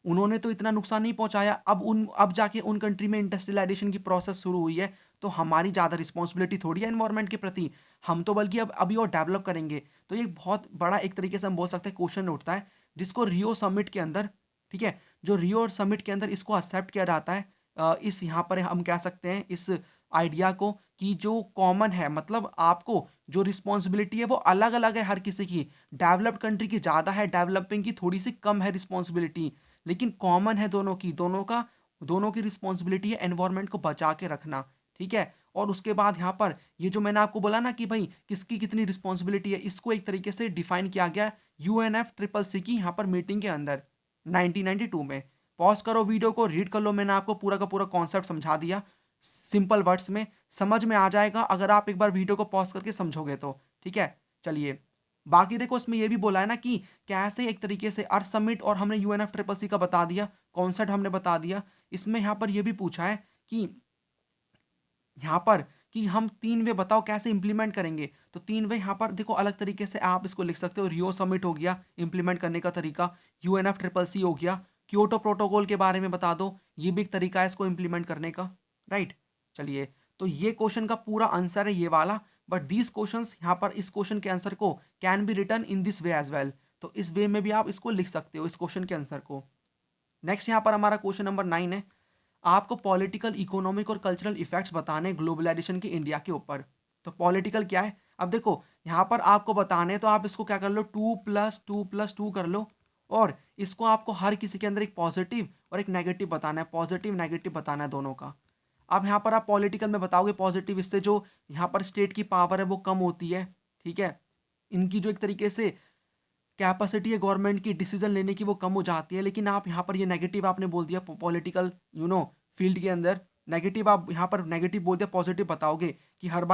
S1: उन्होंने तो इतना नुकसान नहीं पहुँचाया। अब जाके उन कंट्री में इंडस्ट्रियलाइजेशन की प्रोसेस शुरू हुई है, तो हमारी ज़्यादा रिस्पॉन्सिबिलिटी थोड़ी है एनवायरनमेंट के प्रति। हम तो बल्कि अब अभी और डेवलप करेंगे। तो ये बहुत बड़ा एक तरीके से हम बोल सकते हैं क्वेश्चन उठता है, जिसको रियो समिट के अंदर, ठीक है, जो रियो समिट के अंदर इसको एक्सेप्ट किया जाता है। इस यहाँ पर हम कह सकते हैं इस आइडिया को कि जो कॉमन है, मतलब आपको जो रिस्पॉन्सिबिलिटी है वो अलग-अलग है हर किसी की। डेवलप्ड कंट्री की ज़्यादा है, डेवलपिंग की थोड़ी-सी कम है रिस्पॉन्सिबिलिटी। लेकिन कॉमन है दोनों की, दोनों की रिस्पॉन्सिबिलिटी है एनवायरनमेंट को बचा के रखना, ठीक है? और उसके बाद यहाँ पर ये जो मैंने आपको बोला ना कि भाई किसकी कितनी रिस्पॉन्सिबिलिटी है, इसको एक तरीके से डिफाइन किया गया यूएनएफ ट्रिपल सी की यहाँ पर मीटिंग के अंदर 1992 में। पॉज करो वीडियो को, रीड कर लो, मैंने आपको पूरा का पूरा कॉन्सेप्ट समझा दिया सिंपल वर्ड्स में, समझ में आ जाएगा अगर आप एक बार वीडियो को पॉज करके समझोगे तो, ठीक है? चलिए, बाकी देखो इसमें ये भी बोला है ना कि कैसे एक तरीके से अर्थ समिट, और हमने यूएनएफ ट्रिपल सी का बता दिया, कॉन्सेप्ट हमने बता दिया। इसमें यहाँ पर ये भी पूछा है कि यहाँ पर कि हम 3 वे बताओ कैसे इंप्लीमेंट करेंगे। तो 3 वे यहाँ पर देखो अलग तरीके से आप इसको लिख सकते हो। रियो समिट हो गया इंप्लीमेंट करने का तरीका, यूएनएफ ट्रिपल सी हो गया, क्योटो प्रोटोकॉल के बारे में बता दो, ये भी एक तरीका है इसको इंप्लीमेंट करने का, राइट? चलिए, तो ये क्वेश्चन का पूरा आंसर है ये वाला। बट दीज क्वेश्चंस यहाँ पर इस क्वेश्चन के आंसर को can be written in this way as well. तो इस वे में भी आप इसको लिख सकते हो इस क्वेश्चन के आंसर को। नेक्स्ट यहाँ पर हमारा क्वेश्चन नंबर 9 है, आपको पॉलिटिकल, इकोनॉमिक और कल्चरल इफेक्ट्स बताने ग्लोबलाइजेशन के इंडिया के ऊपर। तो पॉलिटिकल क्या है, अब देखो यहाँ पर आपको बताने हैं, तो आप इसको क्या कर लो, 2+2+2 कर लो। और इसको आपको हर किसी के अंदर एक पॉजिटिव और एक नेगेटिव बताना है, पॉजिटिव नेगेटिव बताना है दोनों का। अब यहाँ पर आप पॉलिटिकल में बताओगे पॉजिटिव, इससे जो यहाँ पर स्टेट की पावर है वो कम होती है, ठीक है, इनकी जो एक तरीके से कैपेसिटी है गवर्नमेंट की डिसीजन लेने की वो कम हो जाती है। लेकिन आप यहाँ पर ये नेगेटिव आपने बोल दिया पॉलिटिकल फील्ड के अंदर, नेगेटिव आप यहाँ पर नेगेटिव बोल दिया, पॉजिटिव बताओगे कि हर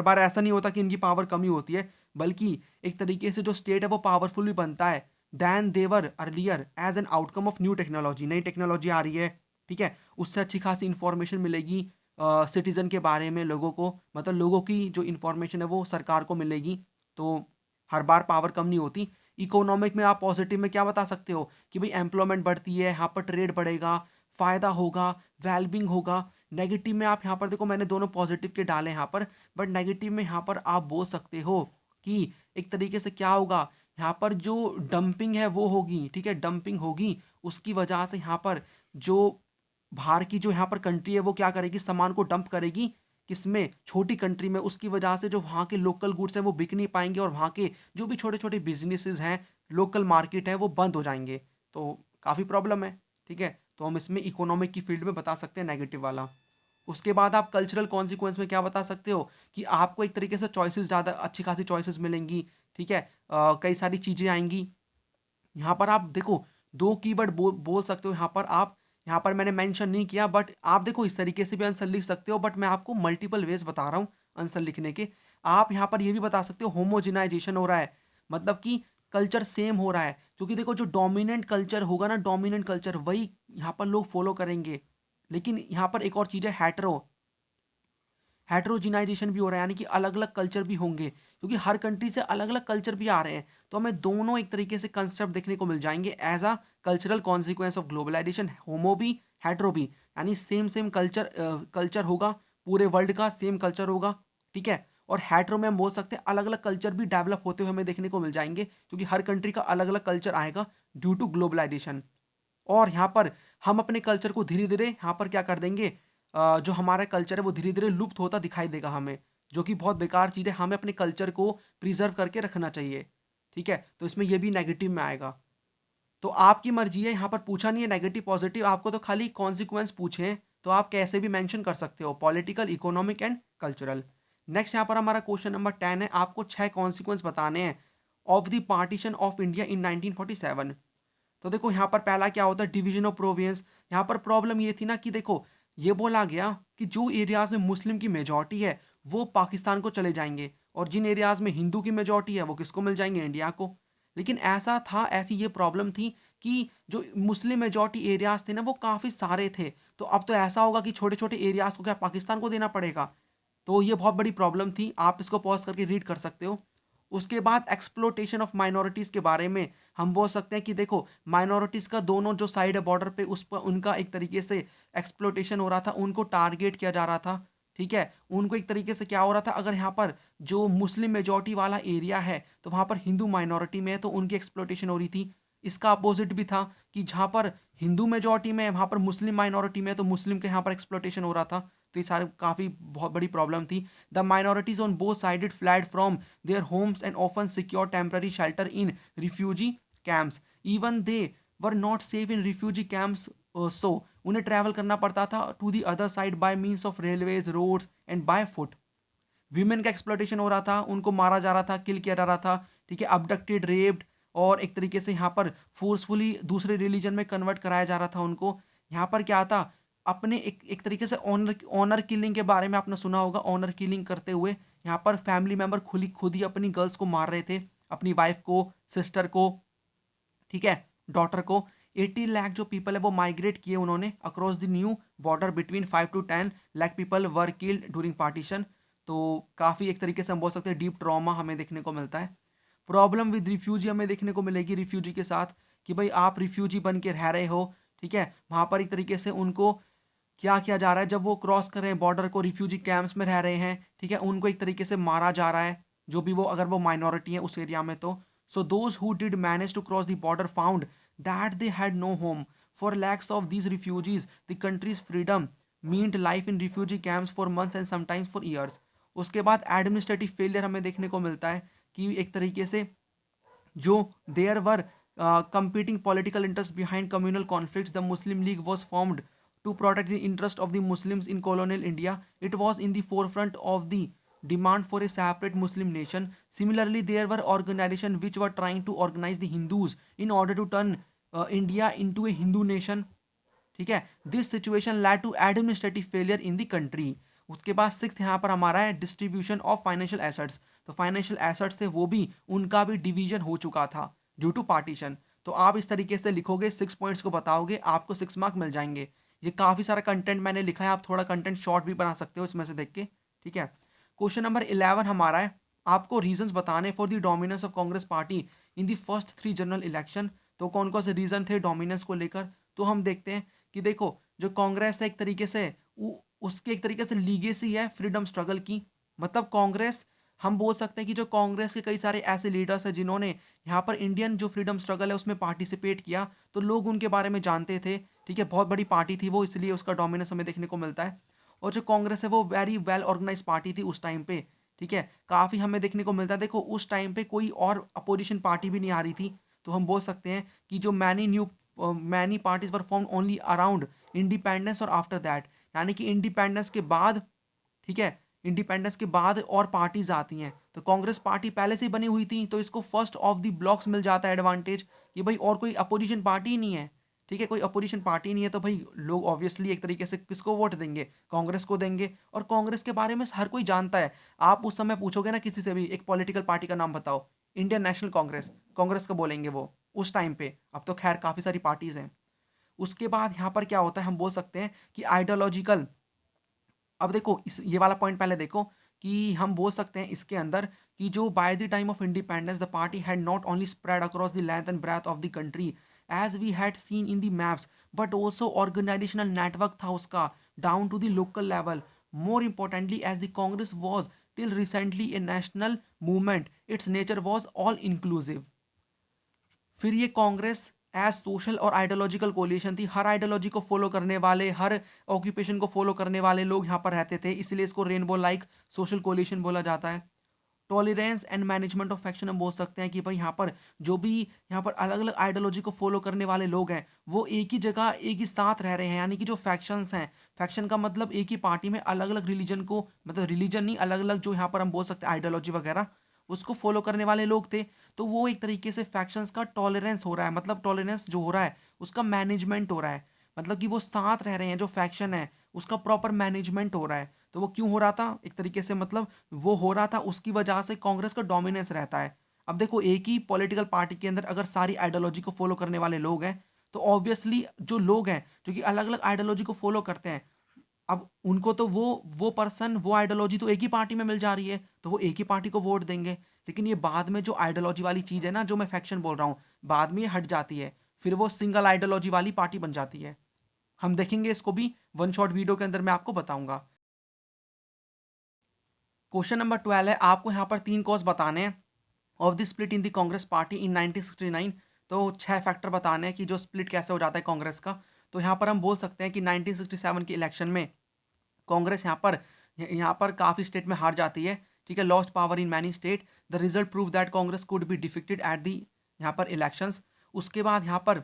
S1: बार ऐसा नहीं होता कि इनकी पावर कमी होती है, बल्कि एक तरीके से जो स्टेट है वो पावरफुल भी बनता है than they were earlier as an outcome of new technology. नई टेक्नोलॉजी आ रही है, ठीक है, उससे अच्छी खासी इंफॉर्मेशन मिलेगी सिटीजन के बारे में, लोगों को, मतलब लोगों की जो इंफॉर्मेशन है वो सरकार को मिलेगी। तो हर बार पावर कम नहीं होती। इकोनॉमिक में आप पॉजिटिव में क्या बता सकते हो कि भाई एम्प्लॉयमेंट बढ़ती है, यहाँ पर ट्रेड बढ़ेगा, फ़ायदा होगा, वेलबिंग होगा। नेगेटिव में आप यहाँ पर देखो मैंने दोनों पॉजिटिव के डाले यहाँ पर, बट नेगेटिव में यहाँ पर आप बोल सकते हो कि एक तरीके से क्या होगा, यहाँ पर जो डंपिंग है वो होगी, ठीक है, डंपिंग होगी, उसकी वजह से यहाँ पर जो बाहर की जो यहाँ पर कंट्री है वो क्या करेगी, सामान को डंप करेगी किसमें, छोटी कंट्री में। उसकी वजह से जो वहाँ के लोकल गुड्स हैं वो बिक नहीं पाएंगे, और वहाँ के जो भी छोटे छोटे बिजनेसेस हैं, लोकल मार्केट है वो बंद हो जाएंगे, तो काफ़ी प्रॉब्लम है। ठीक है, तो हम इसमें इकोनॉमिक की फील्ड में बता सकते हैं नेगेटिव वाला। उसके बाद आप कल्चरल कॉन्सिक्वेंस में क्या बता सकते हो कि आपको एक तरीके से चॉइसेस ज़्यादा अच्छी खासी चॉइसेस मिलेंगी। ठीक है, कई सारी चीज़ें आएंगी। यहाँ पर आप देखो 2 कीवर्ड बोल सकते हो यहाँ पर आप। यहाँ पर मैंने मेंशन नहीं किया, बट आप देखो इस तरीके से भी आंसर लिख सकते हो, बट मैं आपको मल्टीपल वेज बता रहा हूँ आंसर लिखने के। आप यहाँ पर ये भी बता सकते हो होमोजेनाइजेशन हो रहा है, मतलब कि कल्चर सेम हो रहा है, क्योंकि देखो जो डोमिनेंट कल्चर होगा ना, डोमिनेंट कल्चर वही यहाँ पर लोग फॉलो करेंगे। लेकिन यहाँ पर एक और चीज़ है, हेट्रोजिनाइजेशन भी हो रहा है, यानी कि अलग अलग कल्चर भी होंगे, क्योंकि हर कंट्री से अलग अलग कल्चर भी आ रहे हैं। तो हमें दोनों एक तरीके से कंसेप्ट देखने को मिल जाएंगे as a cultural consequence of globalization, homo भी हेट्रो भी, यानी सेम सेम कल्चर कल्चर होगा, पूरे वर्ल्ड का सेम कल्चर होगा। ठीक है, और हेट्रो में हम बोल सकते हैं अलग अलग कल्चर भी डेवलप होते हुए हमें देखने को मिल जाएंगे, क्योंकि हर कंट्री का अलग अलग कल्चर आएगा ड्यू टू ग्लोबलाइजेशन। और यहाँ पर हम अपने कल्चर को धीरे धीरे यहाँ पर क्या कर देंगे, जो हमारा कल्चर है वो धीरे धीरे लुप्त होता दिखाई देगा हमें, जो कि बहुत बेकार चीज़ है। हमें अपने कल्चर को प्रिजर्व करके रखना चाहिए। ठीक है, तो इसमें ये भी नेगेटिव में आएगा। तो आपकी मर्जी है, यहाँ पर पूछा नहीं है नेगेटिव पॉजिटिव, आपको तो खाली कॉन्सिक्वेंस पूछे हैं, तो आप कैसे भी मेंशन कर सकते हो, political, economic and cultural. Next यहाँ पर हमारा क्वेश्चन नंबर 10 है, आपको 6 कॉन्सिक्वेंस बताने हैं of the partition of India in 1947। तो देखो यहाँ पर पहला क्या होता है, डिवीजन ऑफ प्रोविंस। यहाँ पर प्रॉब्लम ये थी ना कि देखो ये बोला गया कि जो एरियाज में मुस्लिम की मेजॉरिटी है वो पाकिस्तान को चले जाएंगे, और जिन एरियाज में हिंदू की मेजॉरिटी है वो किसको मिल जाएंगे, इंडिया को। लेकिन ऐसा था, ऐसी ये प्रॉब्लम थी कि जो मुस्लिम मेजॉरिटी एरियाज थे ना वो काफ़ी सारे थे, तो अब तो ऐसा होगा कि छोटे छोटे एरियाज को क्या पाकिस्तान को देना पड़ेगा। तो ये बहुत बड़ी प्रॉब्लम थी, आप इसको पॉज करके रीड कर सकते हो। उसके बाद एक्सप्लोटेशन ऑफ माइनॉरिटीज़ के बारे में हम बोल सकते हैं कि देखो माइनॉरिटीज़ का दोनों जो साइड है बॉर्डर पे उस पर उनका एक तरीके से एक्सप्लोटेशन हो रहा था, उनको टारगेट किया जा रहा था। ठीक है, उनको एक तरीके से क्या हो रहा था, अगर यहाँ पर जो मुस्लिम मेजॉरिटी वाला एरिया है तो वहाँ पर हिंदू माइनॉरिटी में है तो उनकी एक्सप्लोटेशन हो रही थी। इसका अपोजिट भी था कि जहाँ पर हिंदू मेजॉरिटी में है वहाँ पर मुस्लिम माइनॉरिटी में है तो मुस्लिम के यहाँ पर एक्सप्लोटेशन हो रहा था। तो ये सारे काफ़ी बहुत बड़ी प्रॉब्लम थी। The minorities on both sided fled from their homes and often secure temporary shelter in refugee camps, even they were not safe in refugee camps. So उन्हें ट्रैवल करना पड़ता था to the other side by means of railways, roads and by foot. Women का exploitation हो रहा था, उनको मारा जा रहा था, किल किया जा रहा था। ठीक है, अबडक्टेड, रेप्ड, और एक तरीके से यहाँ पर फोर्सफुली दूसरे रिलीजन में कन्वर्ट कराया जा रहा था उनको। यहाँ पर क्या था, अपने एक तरीके से ऑनर ऑनर किलिंग के बारे में आपने सुना होगा। ऑनर किलिंग करते हुए यहाँ पर फैमिली मेंबर खुद ही अपनी गर्ल्स को मार रहे थे, अपनी वाइफ को, सिस्टर को, ठीक है, डॉटर को। 80 लाख जो पीपल है वो माइग्रेट किए उन्होंने across the new border, between 5 to 10 lakh people were killed during partition. तो काफ़ी एक तरीके से हम बोल सकते हैं डीप ट्रॉमा हमें देखने को मिलता है। प्रॉब्लम विद रिफ्यूजी हमें देखने को मिलेगी रिफ्यूजी के साथ, कि भाई आप रिफ्यूजी बन के रह रहे हो। ठीक है, वहाँ पर एक तरीके से उनको क्या किया जा रहा है, जब वो क्रॉस कर रहे हैं बॉर्डर को, रिफ्यूजी कैंप्स में रह रहे हैं, ठीक है, उनको एक तरीके से मारा जा रहा है, जो भी वो अगर वो माइनॉरिटी है उस एरिया में तो। So those who did manage to cross the border found that they had no home for lakhs of these refugees the countries freedom meant life in refugee camps for months and sometimes for years. उसके बाद administrative failure हमें देखने को मिलता है कि एक तरीके से जो there were competing political interests behind communal conflicts, the Muslim League was formed to protect the interest of the Muslims in colonial India. It was in the forefront of the demand for a separate Muslim nation. Similarly, there were organizations which were trying to organize the Hindus in order to turn India into a Hindu nation. ठीक है, this situation led to administrative failure in the country. उसके बाद six यहाँ पर हमारा है distribution of financial assets. तो financial assets थे वो भी, उनका भी डिवीजन हो चुका था ड्यू टू पार्टीशन। तो आप इस तरीके से लिखोगे, 6 पॉइंट्स को बताओगे, आपको 6 मार्क मिल जाएंगे। ये काफ़ी सारा कंटेंट मैंने लिखा है, आप थोड़ा कंटेंट शॉर्ट भी बना सकते हो इसमें से देख के। ठीक है, क्वेश्चन नंबर 11 हमारा है, आपको रीजंस बताने for the dominance of Congress party in the first 3 general election. तो कौन कौन से रीजन थे डोमिनेंस को लेकर, तो हम देखते हैं कि देखो जो कांग्रेस है एक तरीके से उसकी एक तरीके से लीगेसी है फ्रीडम स्ट्रगल की। मतलब कांग्रेस, हम बोल सकते हैं कि जो कांग्रेस के कई सारे ऐसे लीडर्स हैं जिन्होंने यहाँ पर इंडियन जो फ्रीडम स्ट्रगल है उसमें पार्टिसिपेट किया, तो लोग उनके बारे में जानते थे। ठीक है, बहुत बड़ी पार्टी थी वो, इसलिए उसका डोमिनेंस हमें देखने को मिलता है। और जो कांग्रेस है वो वेरी वेल ऑर्गेनाइज पार्टी थी उस टाइम पे। ठीक है, काफ़ी हमें देखने को मिलता है, देखो उस टाइम पे कोई और अपोजिशन पार्टी भी नहीं आ रही थी, तो हम बोल सकते हैं कि जो many parties were form only around independence और आफ्टर दैट, यानी कि इंडिपेंडेंस के बाद, ठीक है, इंडिपेंडेंस के बाद और पार्टीज आती हैं। तो कांग्रेस पार्टी पहले से ही बनी हुई थी, तो इसको फर्स्ट ऑफ द ब्लॉक्स मिल जाता है एडवांटेज कि भाई और कोई अपोजिशन पार्टी ही नहीं है। ठीक है, कोई अपोजिशन पार्टी नहीं है, तो भाई लोग ऑब्वियसली एक तरीके से किसको वोट देंगे, कांग्रेस को देंगे। और कांग्रेस के बारे में हर कोई जानता है। आप उस समय पूछोगे ना किसी से भी एक पॉलिटिकल पार्टी का नाम बताओ, इंडियन नेशनल कांग्रेस, कांग्रेस को बोलेंगे वो उस टाइम पे। अब तो खैर काफ़ी सारी पार्टीज हैं। उसके बाद यहाँ पर क्या होता है, हम बोल सकते हैं कि आइडियोलॉजिकल, अब देखो इस ये वाला पॉइंट पहले देखो कि हम बोल सकते हैं इसके अंदर कि जो by the time of independence the party had not only spread across the length and breadth of the country as we had seen in the maps, but also organisational network था उसका down to the local level. More importantly as the Congress was till recently a national movement, its nature was all inclusive. फिर ये Congress as social और ideological coalition थी, हर ideology को follow करने वाले, हर ऑक्यूपेशन को फॉलो करने वाले लोग यहाँ पर रहते थे, इसलिए इसको रेनबो लाइक सोशल कोलिशन बोला जाता है। Tolerance and management of faction हम बोल सकते हैं कि भाई यहाँ पर जो भी यहाँ पर अलग अलग आइडियोलॉजी को फॉलो करने वाले लोग हैं वो एक ही जगह एक ही साथ रह रहे हैं, यानी कि जो फैक्शंस हैं, फैक्शन का मतलब एक ही पार्टी में अलग अलग रिलीजन को, मतलब रिलीजन नहीं, अलग अलग जो यहाँ पर हम बोल सकते हैं आइडियोलॉजी वगैरह, उसको फॉलो करने वाले लोग थे। तो वो एक तरीके से फैक्शंस का टॉलरेंस हो रहा है, मतलब टॉलरेंस जो हो रहा है उसका मैनेजमेंट हो रहा है, मतलब कि वो साथ रह रहे हैं, जो फैक्शन है उसका प्रॉपर मैनेजमेंट हो रहा है। तो वो क्यों हो रहा था एक तरीके से, मतलब वो हो रहा था उसकी वजह से कांग्रेस का डोमिनेंस रहता है। अब देखो एक ही पॉलिटिकल पार्टी के अंदर अगर सारी आइडियोलॉजी को फॉलो करने वाले लोग हैं, तो ऑब्वियसली जो लोग हैं जो कि अलग अलग आइडियोलॉजी को फॉलो करते हैं, अब उनको तो वो पर्सन वो आइडियोलॉजी तो एक ही पार्टी में मिल जा रही है, तो वो एक ही पार्टी को वोट देंगे। लेकिन ये बाद में जो आइडियोलॉजी वाली चीज़ है ना, जो मैं फैक्शन बोल रहा हूँ, बाद में ये हट जाती है, फिर वो सिंगल आइडियोलॉजी वाली पार्टी बन जाती है। हम देखेंगे इसको भी वन शॉट वीडियो के अंदर, मैं आपको बताऊंगा। क्वेश्चन नंबर 12 है, आपको यहाँ पर 3 कॉज बताने हैं of the split in the Congress party इन 1969। तो 6 फैक्टर बताने हैं कि जो स्प्लिट कैसे हो जाता है कांग्रेस का। तो यहाँ पर हम बोल सकते हैं कि 1967 के इलेक्शन में कांग्रेस यहाँ पर काफ़ी स्टेट में हार जाती है। ठीक है, lost power in many state, the result prove that Congress could be defeated at the यहाँ पर इलेक्शंस। उसके बाद यहाँ पर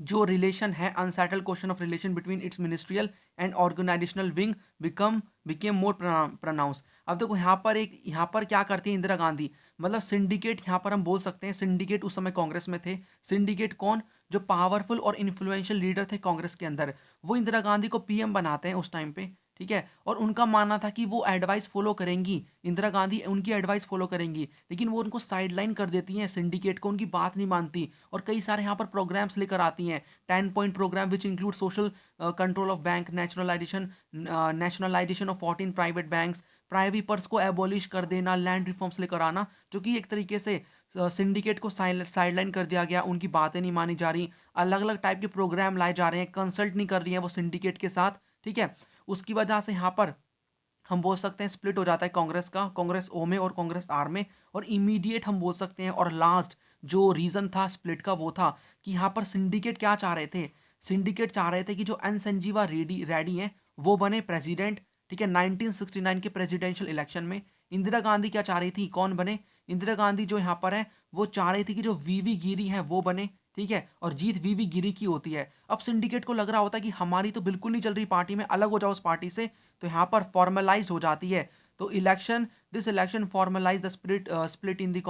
S1: जो रिलेशन है, unsettled question of relation between its ministerial and organisational wing became more pronounce. अब देखो यहाँ पर क्या करती है इंदिरा गांधी, मतलब सिंडिकेट, यहाँ पर हम बोल सकते हैं सिंडिकेट उस समय कांग्रेस में थे। सिंडिकेट कौन, जो पावरफुल और इन्फ्लुएंशियल लीडर थे कांग्रेस के अंदर, वो इंदिरा गांधी को पीएम बनाते हैं उस टाइम पे। ठीक है, और उनका मानना था कि वो एडवाइस फॉलो करेंगी, इंदिरा गांधी उनकी एडवाइस फॉलो करेंगी, लेकिन वो उनको साइडलाइन कर देती हैं, सिंडिकेट को, उनकी बात नहीं मानती। और कई सारे यहाँ पर प्रोग्राम्स लेकर आती हैं, 10 point program which include social control of bank, nationalization of 14 private banks, privy purses को एबॉलिश कर देना, लैंड रिफॉर्म्स लेकर आना, जो कि एक तरीके से सिंडिकेट को साइडलाइन कर दिया गया, उनकी बातें नहीं मानी जा रही, अलग अलग टाइप के प्रोग्राम लाए जा रहे हैं, कंसल्ट नहीं कर रही हैं वो सिंडिकेट के साथ। ठीक है, उसकी वजह से यहाँ पर हम बोल सकते हैं स्प्लिट हो जाता है कांग्रेस का, कांग्रेस ओ में और कांग्रेस आर में। और इमीडिएट हम बोल सकते हैं और लास्ट जो रीज़न था स्प्लिट का वो था कि यहाँ पर सिंडिकेट क्या चाह रहे थे, सिंडिकेट चाह रहे थे कि जो एन संजीवा रेड्डी हैं वो बने प्रेसिडेंट। ठीक है, 1969 के प्रेसिडेंशियल इलेक्शन में इंदिरा गांधी क्या चाह रही थी, कौन बने, इंदिरा गांधी जो यहाँ पर है वो चाह रही थी कि जो वीवी गिरी हैं वो बने। ठीक है, और जीत वीवी गिरी की होती है। अब सिंडिकेट को लग रहा होता है कि हमारी तो बिल्कुल नहीं चल रही पार्टी में, अलग हो जाओ उस पार्टी से, तो यहाँ पर फॉर्मलाइज हो जाती है। तो this election formalise the split in the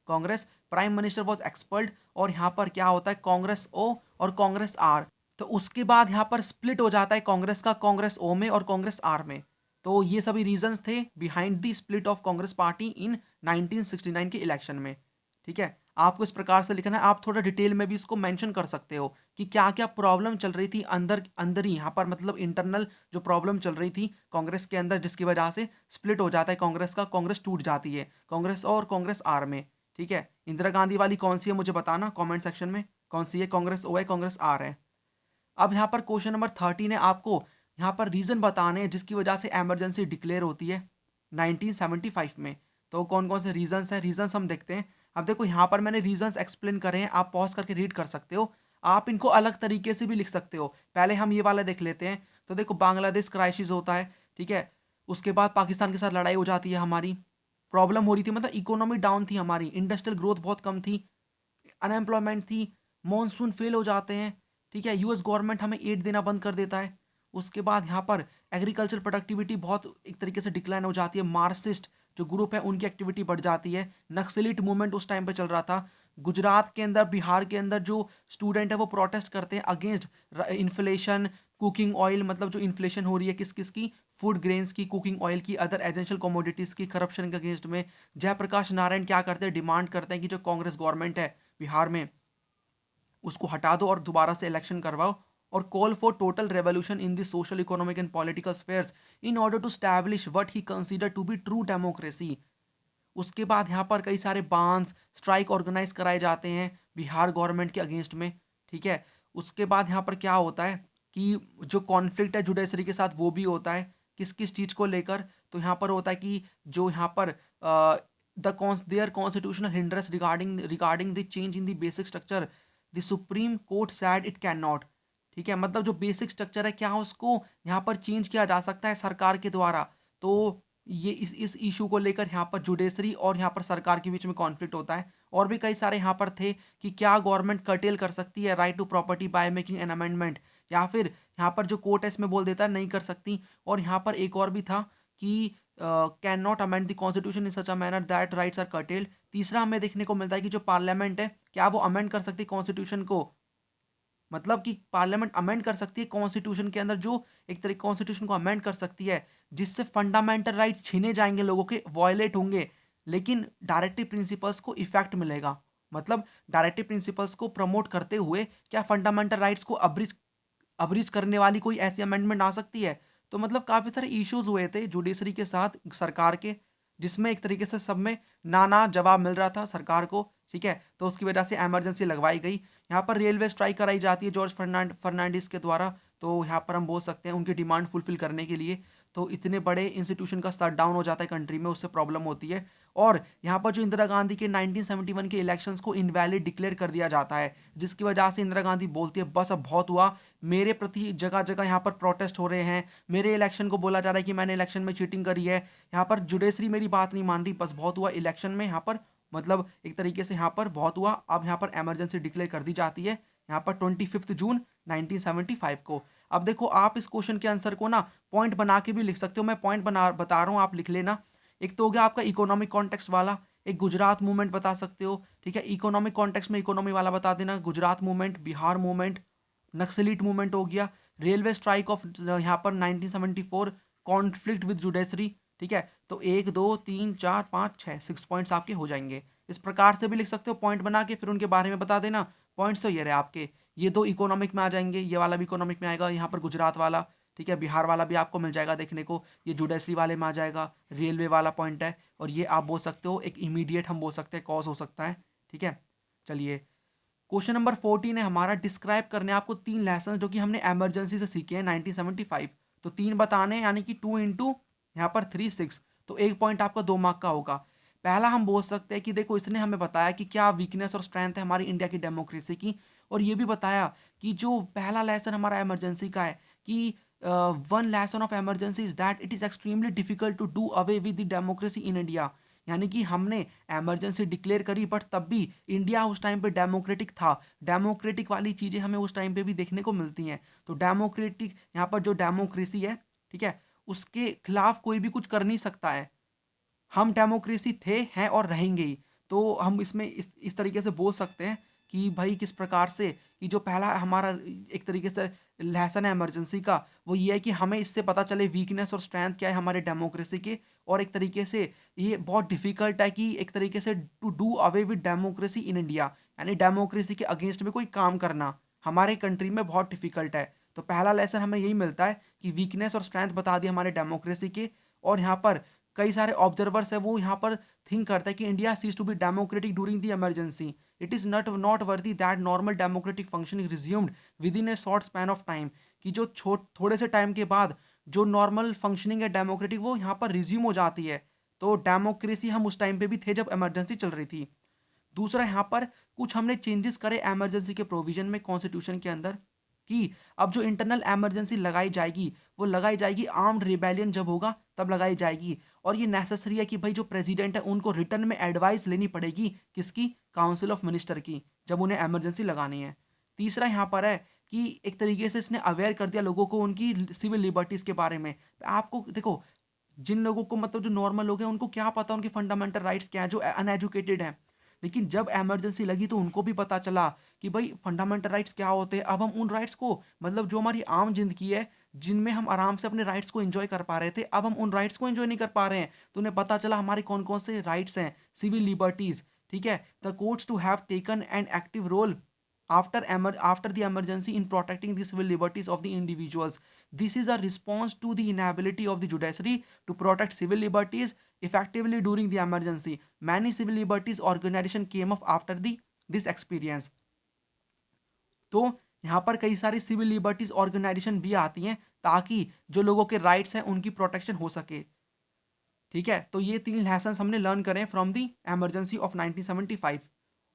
S1: Congress prime minister was expert. और यहाँ पर क्या होता है, कांग्रेस ओ और कांग्रेस आर। तो उसके बाद यहाँ पर स्प्लिट हो जाता है कांग्रेस का, कांग्रेस ओ में और कांग्रेस आर में। तो ये सभी रीजंस थे behind the split of Congress party इन 1969 के इलेक्शन में। ठीक है, आपको इस प्रकार से लिखना है, आप थोड़ा डिटेल में भी इसको मेंशन कर सकते हो कि क्या क्या प्रॉब्लम चल रही थी अंदर अंदर ही, यहाँ पर मतलब इंटरनल जो प्रॉब्लम चल रही थी कांग्रेस के अंदर, जिसकी वजह से स्प्लिट हो जाता है कांग्रेस का, कांग्रेस टूट जाती है कांग्रेस और कांग्रेस आर में। ठीक है, इंदिरा गांधी वाली कौन सी है मुझे बताना कॉमेंट सेक्शन में, कौन सी है, कांग्रेस ओ है कांग्रेस आर है। अब यहाँ पर क्वेश्चन नंबर 13 है, आपको यहाँ पर रीज़न बताने हैं जिसकी वजह से एमरजेंसी डिक्लेयर होती है 1975 में। तो कौन कौन से रीजंस हैं, रीजंस हम देखते हैं। अब देखो यहाँ पर मैंने रीजंस एक्सप्लेन करे हैं, आप पॉज करके रीड कर सकते हो, आप इनको अलग तरीके से भी लिख सकते हो। पहले हम ये वाला देख लेते हैं। तो देखो बांग्लादेश क्राइसिस होता है, ठीक है, उसके बाद पाकिस्तान के साथ लड़ाई हो जाती है, हमारी प्रॉब्लम हो रही थी, मतलब इकोनॉमी डाउन थी हमारी, इंडस्ट्रियल ग्रोथ बहुत कम थी, अनएम्प्लॉयमेंट थी, मॉनसून फेल हो जाते हैं, ठीक है, यूएस गवर्नमेंट हमें एड देना बंद कर देता है। उसके बाद यहाँ पर एग्रीकल्चर प्रोडक्टिविटी बहुत एक तरीके से डिक्लाइन हो जाती है, मार्क्सिस्ट जो ग्रुप है उनकी एक्टिविटी बढ़ जाती है, नक्सलिट मूवमेंट उस टाइम पे चल रहा था। गुजरात के अंदर, बिहार के अंदर जो स्टूडेंट है वो प्रोटेस्ट करते हैं अगेंस्ट इन्फ्लेशन, कुकिंग ऑयल, मतलब जो इन्फ्लेशन हो रही है किस किस की, फूड ग्रेन्स की, कुकिंग ऑयल की, अदर एसेंशियल कमोडिटीज़ की, करप्शन के अगेंस्ट में। जयप्रकाश नारायण क्या करते हैं, डिमांड करते हैं कि जो कांग्रेस गवर्नमेंट है बिहार में उसको हटा दो और दोबारा से इलेक्शन करवाओ, और call for total revolution in the social economic and political spheres in order to establish what he consider to be true democracy. उसके बाद यहाँ पर कई सारे बांस स्ट्राइक ऑर्गेनाइज कराए जाते हैं बिहार गवर्नमेंट के अगेंस्ट में, ठीक है। उसके बाद यहाँ पर क्या होता है कि जो कॉन्फ्लिक्ट है जुडिशरी के साथ वो भी होता है, किस किस चीज़ को लेकर, तो यहाँ पर होता है कि जो यहाँ पर there constitutional hindrance regarding the change in the basic structure, the Supreme Court said it can not, ठीक है, मतलब जो बेसिक स्ट्रक्चर है क्या उसको यहाँ पर चेंज किया जा सकता है सरकार के द्वारा। तो ये इस इशू को लेकर यहाँ पर जुडिशरी और यहाँ पर सरकार के बीच में कॉन्फ्लिक्ट होता है। और भी कई सारे यहाँ पर थे कि क्या गवर्नमेंट कर्टेल कर सकती है right to property by making an amendment, या फिर यहाँ पर जो कोर्ट है इसमें बोल देता है नहीं कर सकती। और यहाँ पर एक और भी था कि can not amend the constitution in such a manner that rights are curtailed. तीसरा हमें देखने को मिलता है कि जो पार्लियामेंट है क्या वो अमेंड कर सकती है कॉन्स्टिट्यूशन को, मतलब कि पार्लियामेंट अमेंड कर सकती है कॉन्स्टिट्यूशन के अंदर, जो एक तरीके कॉन्स्टिट्यूशन को अमेंड कर सकती है जिससे फंडामेंटल राइट्स छीने जाएंगे, लोगों के वॉयलेट होंगे, लेकिन डायरेक्टिव प्रिंसिपल्स को इफेक्ट मिलेगा। मतलब डायरेक्टिव प्रिंसिपल्स को प्रमोट करते हुए क्या फंडामेंटल राइट्स को अब्रिज अब्रिज करने वाली कोई ऐसी अमेंडमेंट आ सकती है। तो मतलब काफ़ी सारे इश्यूज हुए थे जुडिशरी के साथ सरकार के, जिसमें एक तरीके से सब में ना ना जवाब मिल रहा था सरकार को, ठीक है। तो उसकी वजह से एमरजेंसी लगवाई गई। यहाँ पर रेलवे स्ट्राइक कराई जाती है जॉर्ज फर्नांडिस के द्वारा, तो यहाँ पर हम बोल सकते हैं उनकी डिमांड फुलफिल करने के लिए। तो इतने बड़े इंस्टीट्यूशन का शट डाउन हो जाता है कंट्री में, उससे प्रॉब्लम होती है। और यहाँ पर जो इंदिरा गांधी के 1971 के इलेक्शंस को इनवैलिड डिक्लेयर कर दिया जाता है, जिसकी वजह से इंदिरा गांधी बोलती है बस अब बहुत हुआ, मेरे प्रति जगह जगह यहाँ पर प्रोटेस्ट हो रहे हैं, मेरे इलेक्शन को बोला जा रहा है कि मैंने इलेक्शन में चीटिंग करी है, यहाँ पर जुडिशरी मेरी बात नहीं मान रही, बस बहुत हुआ इलेक्शन में यहाँ पर, मतलब एक तरीके से यहाँ पर बहुत हुआ। अब यहाँ पर इमरजेंसी डिक्लेयर कर दी जाती है यहाँ पर 25 जून 1975 को। अब देखो आप इस क्वेश्चन के आंसर को ना पॉइंट बना के भी लिख सकते हो, मैं पॉइंट बता रहा हूँ, आप लिख लेना। एक तो हो गया आपका इकोनॉमिक कॉन्टेक्स्ट वाला, एक गुजरात मूवमेंट बता सकते हो, ठीक है, इकोनॉमिक कॉन्टेक्स्ट में इकोनॉमी वाला बता देना, Gujarat movement, Bihar movement, Naxalite movement हो गया, रेलवे स्ट्राइक ऑफ यहाँ पर 1974, कॉन्फ्लिक्ट विद जुडिशरी, ठीक है। तो 1 2 3 4 5 6 6 पॉइंट्स आपके हो जाएंगे। इस प्रकार से भी लिख सकते हो पॉइंट बना के, फिर उनके बारे में बता देना। पॉइंट्स तो ये रहे आपके, ये दो इकोनॉमिक में आ जाएंगे, ये वाला भी इकोनॉमिक में आएगा, यहाँ पर गुजरात वाला, ठीक है, बिहार वाला भी आपको मिल जाएगा देखने को, ये जुडिशरी वाले में आ जाएगा, रेलवे वाला पॉइंट है, और ये आप बोल सकते हो एक इमीडिएट हम बोल सकते हैं कॉज हो सकता है, ठीक है। चलिए क्वेश्चन नंबर 14 है हमारा, डिस्क्राइब करने आपको 3 लेसन जो कि हमने इमरजेंसी से सीखे हैं 1975। तो 3 बताने, यानी कि 2 इंटू यहाँ पर 3 6, तो 1 पॉइंट आपका 2 मार्क का होगा। पहला हम बोल सकते हैं कि देखो इसने हमें बताया कि क्या वीकनेस और स्ट्रेंथ है हमारी इंडिया की डेमोक्रेसी की, और ये भी बताया कि जो पहला लेसन हमारा इमरजेंसी का है कि one lesson of emergency is that it is extremely difficult to do away with the democracy in India. यानी कि हमने इमरजेंसी डिक्लेयर करी बट तब भी इंडिया उस टाइम पे डेमोक्रेटिक था, डेमोक्रेटिक वाली चीज़ें हमें उस टाइम पे भी देखने को मिलती हैं। तो डेमोक्रेटिक यहाँ पर जो डेमोक्रेसी है, ठीक है, उसके खिलाफ कोई भी कुछ कर नहीं सकता है। हम डेमोक्रेसी थे, हैं और रहेंगे ही। तो हम इसमें इस तरीके से बोल सकते हैं कि भाई किस प्रकार से कि जो पहला हमारा एक तरीके से लेसन है इमरजेंसी का, वो ये है कि हमें इससे पता चले वीकनेस और स्ट्रेंथ क्या है हमारे डेमोक्रेसी के, और एक तरीके से ये बहुत डिफिकल्ट है कि एक तरीके से to do away with democracy in India, यानी डेमोक्रेसी के अगेंस्ट में कोई काम करना हमारे कंट्री में बहुत डिफिकल्ट है। तो पहला लेसन हमें यही मिलता है कि वीकनेस और स्ट्रेंथ बता दिए हमारे डेमोक्रेसी के। और यहाँ पर कई सारे ऑब्जर्वर्स है वो यहाँ पर थिंक करते हैं कि India ceased to be democratic during the emergency, it is noteworthy that normal democratic function is resumed within a short span of time, कि जो थोड़े से टाइम के बाद जो नॉर्मल फंक्शनिंग है डेमोक्रेटिक वो यहाँ पर रिज्यूम हो जाती है। तो डेमोक्रेसी हम उस टाइम पे भी थे जब इमरजेंसी चल रही थी। दूसरा यहाँ पर कुछ हमने चेंजेस करे इमरजेंसी के प्रोविजन में कॉन्स्टिट्यूशन के अंदर, कि अब जो इंटरनल इमरजेंसी लगाई जाएगी वो लगाई जाएगी आर्म्ड रिबेलियन जब होगा तब लगाई जाएगी, और ये नेसेसरी है कि भाई जो प्रेसिडेंट है उनको रिटर्न में एडवाइस लेनी पड़ेगी, किसकी, काउंसिल ऑफ मिनिस्टर की, जब उन्हें इमरजेंसी लगानी है। तीसरा यहाँ पर है कि एक तरीके से इसने अवेयर कर दिया लोगों को उनकी सिविल लिबर्टीज़ के बारे में। आपको देखो, जिन लोगों को मतलब जो नॉर्मल लोग हैं उनको क्या पता उनके फंडामेंटल राइट्स क्या हैं, जो अनएजुकेटेड हैं। लेकिन जब इमरजेंसी लगी तो उनको भी पता चला कि भाई फंडामेंटल राइट्स क्या होते हैं। अब हम उन राइट्स को, मतलब जो हमारी आम जिंदगी है, जिनमें हम आराम से अपने राइट्स को एंजॉय कर पा रहे थे, अब हम उन राइट्स को एंजॉय नहीं कर पा रहे हैं। तो उन्हें पता चला हमारे कौन कौन से राइट्स हैं, सिविल लिबर्टीज। ठीक है, the courts to have taken an active role after the emergency in protecting the civil liberties of the individuals. This is a response to the inability of the judiciary to protect civil liberties effectively during the emergency. Many civil liberties organization came up after the this experience. तो यहाँ पर कई सारी civil liberties organisation भी आती हैं ताकि जो लोगों के राइट्स हैं उनकी प्रोटेक्शन हो सके। ठीक है, तो ये 3 लेसन्स हमने लर्न करें फ्रॉम दी इमरजेंसी ऑफ 1975।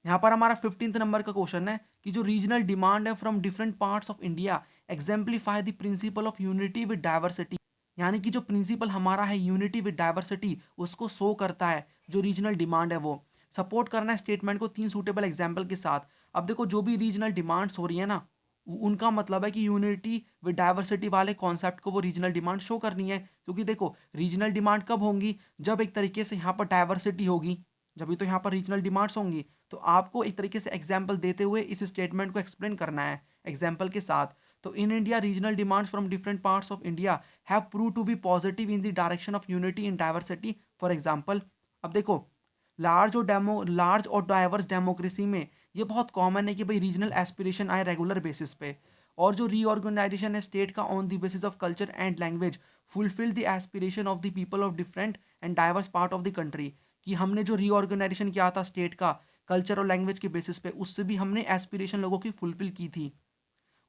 S1: यहाँ पर हमारा 15th नंबर का क्वेश्चन है कि जो रीजनल डिमांड है from different parts of India exemplify the principle of unity with diversity. यानी कि जो प्रिंसिपल हमारा है यूनिटी विद डाइवर्सिटी, उसको शो करता है जो रीजनल डिमांड है वो। सपोर्ट करना है स्टेटमेंट को 3 सूटेबल एग्जाम्पल के साथ। अब देखो, जो भी रीजनल डिमांड्स हो रही है ना, उनका मतलब है कि यूनिटी विद डाइवर्सिटी वाले कॉन्सेप्ट को वो रीजनल डिमांड शो करनी है। क्योंकि देखो, रीजनल डिमांड कब होंगी, जब एक तरीके से यहाँ पर डाइवर्सिटी होगी, जब तो यहाँ पर रीजनल डिमांड्स होंगी। तो आपको एक तरीके से एग्जाम्पल देते हुए इस स्टेटमेंट को एक्सप्लेन करना है एग्जाम्पल के साथ। तो in India regional demands from different parts of India have prove to be positive in the direction of unity in diversity. For example, अब देखो, लार्ज और डाइवर्स डेमोक्रेसी में ये बहुत कॉमन है कि भाई रीजनल एस्पिरेशन आए रेगुलर बेसिस पे, और जो रीऑर्गेनाइजेशन है स्टेट का on the basis of culture and language fulfil the aspiration of the people of different and diverse part of the country. कि हमने जो रीऑर्गेनाइजेशन किया था स्टेट का कल्चर और लैंग्वेज के बेसिस पे, उससे भी हमने एस्पिरेशन लोगों की फुलफिल की थी।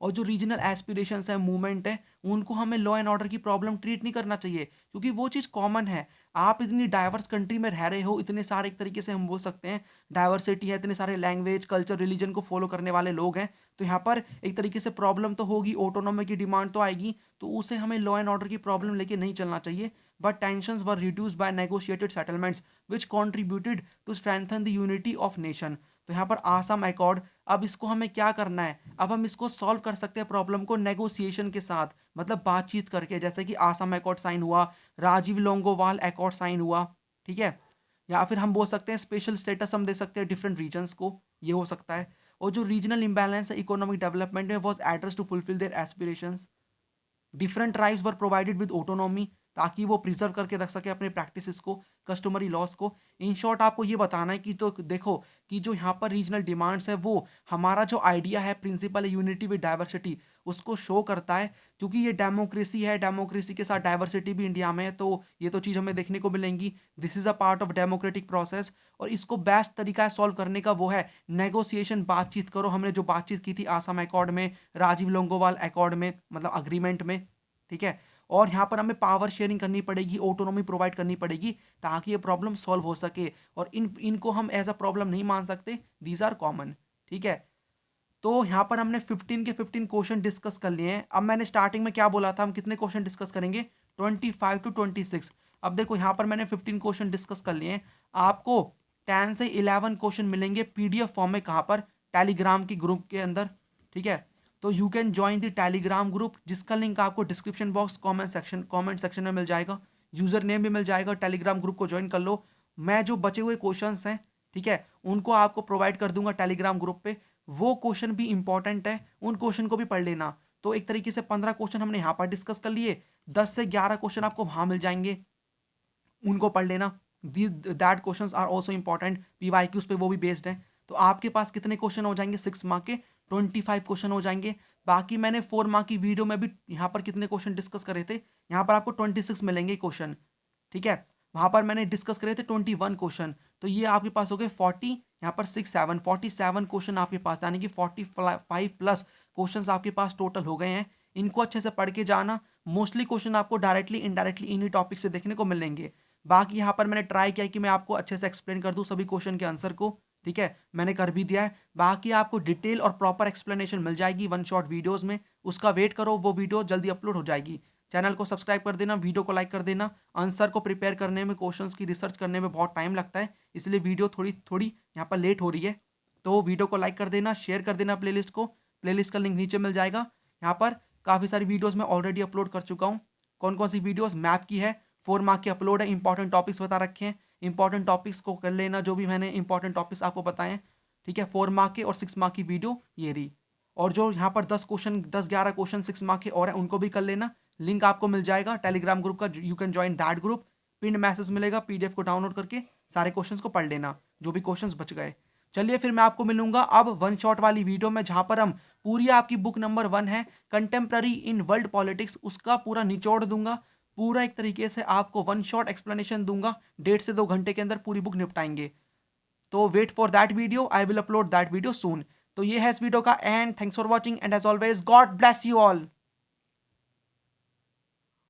S1: और जो रीजनल एस्पिरेशंस है, मूवमेंट है, उनको हमें लॉ एंड ऑर्डर की प्रॉब्लम ट्रीट नहीं करना चाहिए, क्योंकि वो चीज़ कॉमन है। आप इतनी डाइवर्स कंट्री में रह रहे हो, इतने सारे एक तरीके से हम बोल सकते हैं डाइवर्सिटी है, इतने सारे लैंग्वेज कल्चर रिलीजन को फॉलो करने वाले लोग हैं। तो यहाँ पर एक तरीके से प्रॉब्लम तो होगी, ऑटोनॉमी की डिमांड तो आएगी, तो उसे हमें लॉ एंड ऑर्डर की प्रॉब्लम लेके नहीं चलना चाहिए। But tensions were reduced by negotiated settlements which contributed to strengthen the unity of nation. तो यहाँ पर आसाम अकॉर्ड, अब इसको हमें क्या करना है, अब हम इसको सॉल्व कर सकते हैं प्रॉब्लम को नेगोशिएशन के साथ, मतलब बातचीत करके। जैसे कि आसाम अकॉर्ड साइन हुआ, राजीव लोंगोवाल अकॉर्ड साइन हुआ। ठीक है, या फिर हम बोल सकते हैं स्पेशल स्टेटस हम दे सकते हैं डिफरेंट रीजन्स को, ये हो सकता है। और जो रीजनल इम्बैलेंस है इकोनॉमिक डेवलपमेंट में was address to fulfil their aspirations. Different tribes were provided with autonomy, ताकि वो प्रिजर्व करके रख सके अपने प्रैक्टिसेस को, कस्टमरी लॉस को। इन शॉर्ट आपको ये बताना है कि तो देखो कि जो यहाँ पर रीजनल डिमांड्स है वो हमारा जो आइडिया है प्रिंसिपल है यूनिटी विद डाइवर्सिटी, उसको शो करता है। क्योंकि ये डेमोक्रेसी है, डेमोक्रेसी के साथ डाइवर्सिटी भी इंडिया में है, तो ये तो चीज़ हमें देखने को मिलेंगी। This is a part of democratic process. और इसको बेस्ट तरीका है सॉल्व करने का वो है नेगोशिएशन, बातचीत करो। हमने जो बातचीत की थी आसाम अकॉर्ड में, राजीव लोंगोवाल अकॉर्ड में, मतलब अग्रीमेंट में। ठीक है, और यहाँ पर हमें पावर शेयरिंग करनी पड़ेगी, ऑटोनॉमी प्रोवाइड करनी पड़ेगी, ताकि ये प्रॉब्लम सॉल्व हो सके। और इनको हम एज अ प्रॉब्लम नहीं मान सकते, दीज आर कॉमन। ठीक है, तो यहाँ पर हमने 15 के 15 क्वेश्चन डिस्कस कर लिए हैं। अब मैंने स्टार्टिंग में क्या बोला था, हम कितने क्वेश्चन डिस्कस करेंगे, 25 to 26। अब देखो यहाँ पर मैंने 15 क्वेश्चन डिस्कस कर लिए हैं। आपको 10 से 11 क्वेश्चन मिलेंगे पीडीएफ फॉर्म में, कहाँ पर, टेलीग्राम की ग्रुप के अंदर। ठीक है, तो you can join the Telegram group, जिसका लिंक आपको डिस्क्रिप्शन बॉक्स कमेंट सेक्शन में मिल जाएगा। यूज़र नेम भी मिल जाएगा, टेलीग्राम ग्रुप को ज्वाइन कर लो। मैं जो बचे हुए क्वेश्चंस हैं, ठीक है, उनको आपको प्रोवाइड कर दूंगा टेलीग्राम ग्रुप पे। वो क्वेश्चन भी इंपॉर्टेंट है, उन क्वेश्चन को भी पढ़ लेना। तो एक तरीके से 15 क्वेश्चन हमने यहाँ पर डिस्कस कर लिए, 10 से 11 क्वेश्चन आपको वहाँ मिल जाएंगे, उनको पढ़ लेना। That question are also important, PYQs पे वो भी बेस्ड हैं। तो आपके पास कितने क्वेश्चन हो जाएंगे 6 मार्क के, 25 क्वेश्चन हो जाएंगे। बाकी मैंने 4 मार्क की वीडियो में भी यहाँ पर कितने क्वेश्चन डिस्कस करे थे, यहाँ पर आपको 26 मिलेंगे क्वेश्चन। ठीक है, वहाँ पर मैंने डिस्कस करे थे 21 क्वेश्चन, तो ये आपके पास हो गए 40, यहाँ पर 6 7 47 क्वेश्चन आपके पास, यानी कि 45 प्लस क्वेश्चन आपके पास टोटल हो गए हैं। इनको अच्छे से पढ़ के जाना। मोस्टली क्वेश्चन आपको डायरेक्टली इनडायरेक्टली इन्हीं टॉपिक से देखने को मिलेंगे। बाकी यहाँ पर मैंने ट्राई किया कि मैं आपको अच्छे से एक्सप्लेन कर दूँ सभी क्वेश्चन के आंसर को। ठीक है, मैंने कर भी दिया है। बाकी आपको डिटेल और प्रॉपर एक्सप्लेनेशन मिल जाएगी 1 शॉट वीडियोस में, उसका वेट करो, वो वीडियो जल्दी अपलोड हो जाएगी। चैनल को सब्सक्राइब कर देना, वीडियो को लाइक कर देना। आंसर को प्रिपेयर करने में, क्वेश्चंस की रिसर्च करने में बहुत टाइम लगता है, इसलिए वीडियो थोड़ी थोड़ी यहाँ पर लेट हो रही है। तो वीडियो को लाइक कर देना, शेयर कर देना प्लेलिस्ट को। प्लेलिस्ट का लिंक नीचे मिल जाएगा। यहाँ पर काफ़ी सारी वीडियोस मैं ऑलरेडी अपलोड कर चुका हूँ। कौन कौन सी वीडियोस? मैप की है, 4 मार्क की अपलोड है, इंपॉर्टेंट टॉपिक्स बता रखे हैं। इंपॉर्टेंट टॉपिक्स को कर लेना, जो भी मैंने इंपॉर्टेंट टॉपिक्स आपको बताए हैं, ठीक है। 4 मार्क के और 6 मार्क की वीडियो ये रही। और जो यहाँ पर 10-11 क्वेश्चन 6 मार्क के और हैं, उनको भी कर लेना। लिंक आपको मिल जाएगा टेलीग्राम ग्रुप का, you can join that group. Pin message मिलेगा, पीडीएफ को डाउनलोड करके सारे क्वेश्चंस को पढ़ लेना, जो भी क्वेश्चंस बच गए। चलिए फिर मैं आपको मिलूंगा अब वन शॉट वाली वीडियो में, जहां पर हम पूरी आपकी बुक नंबर 1 है कंटेम्प्ररी इन वर्ल्ड पॉलिटिक्स, उसका पूरा निचोड़ दूंगा। पूरा एक तरीके से आपको वन शॉट एक्सप्लेनेशन दूंगा। 1.5 से 2 घंटे के अंदर पूरी बुक निपटाएंगे। तो wait for that video, I will upload that video soon. तो ये है इस वीडियो का end. Thanks for watching and as always God bless you all.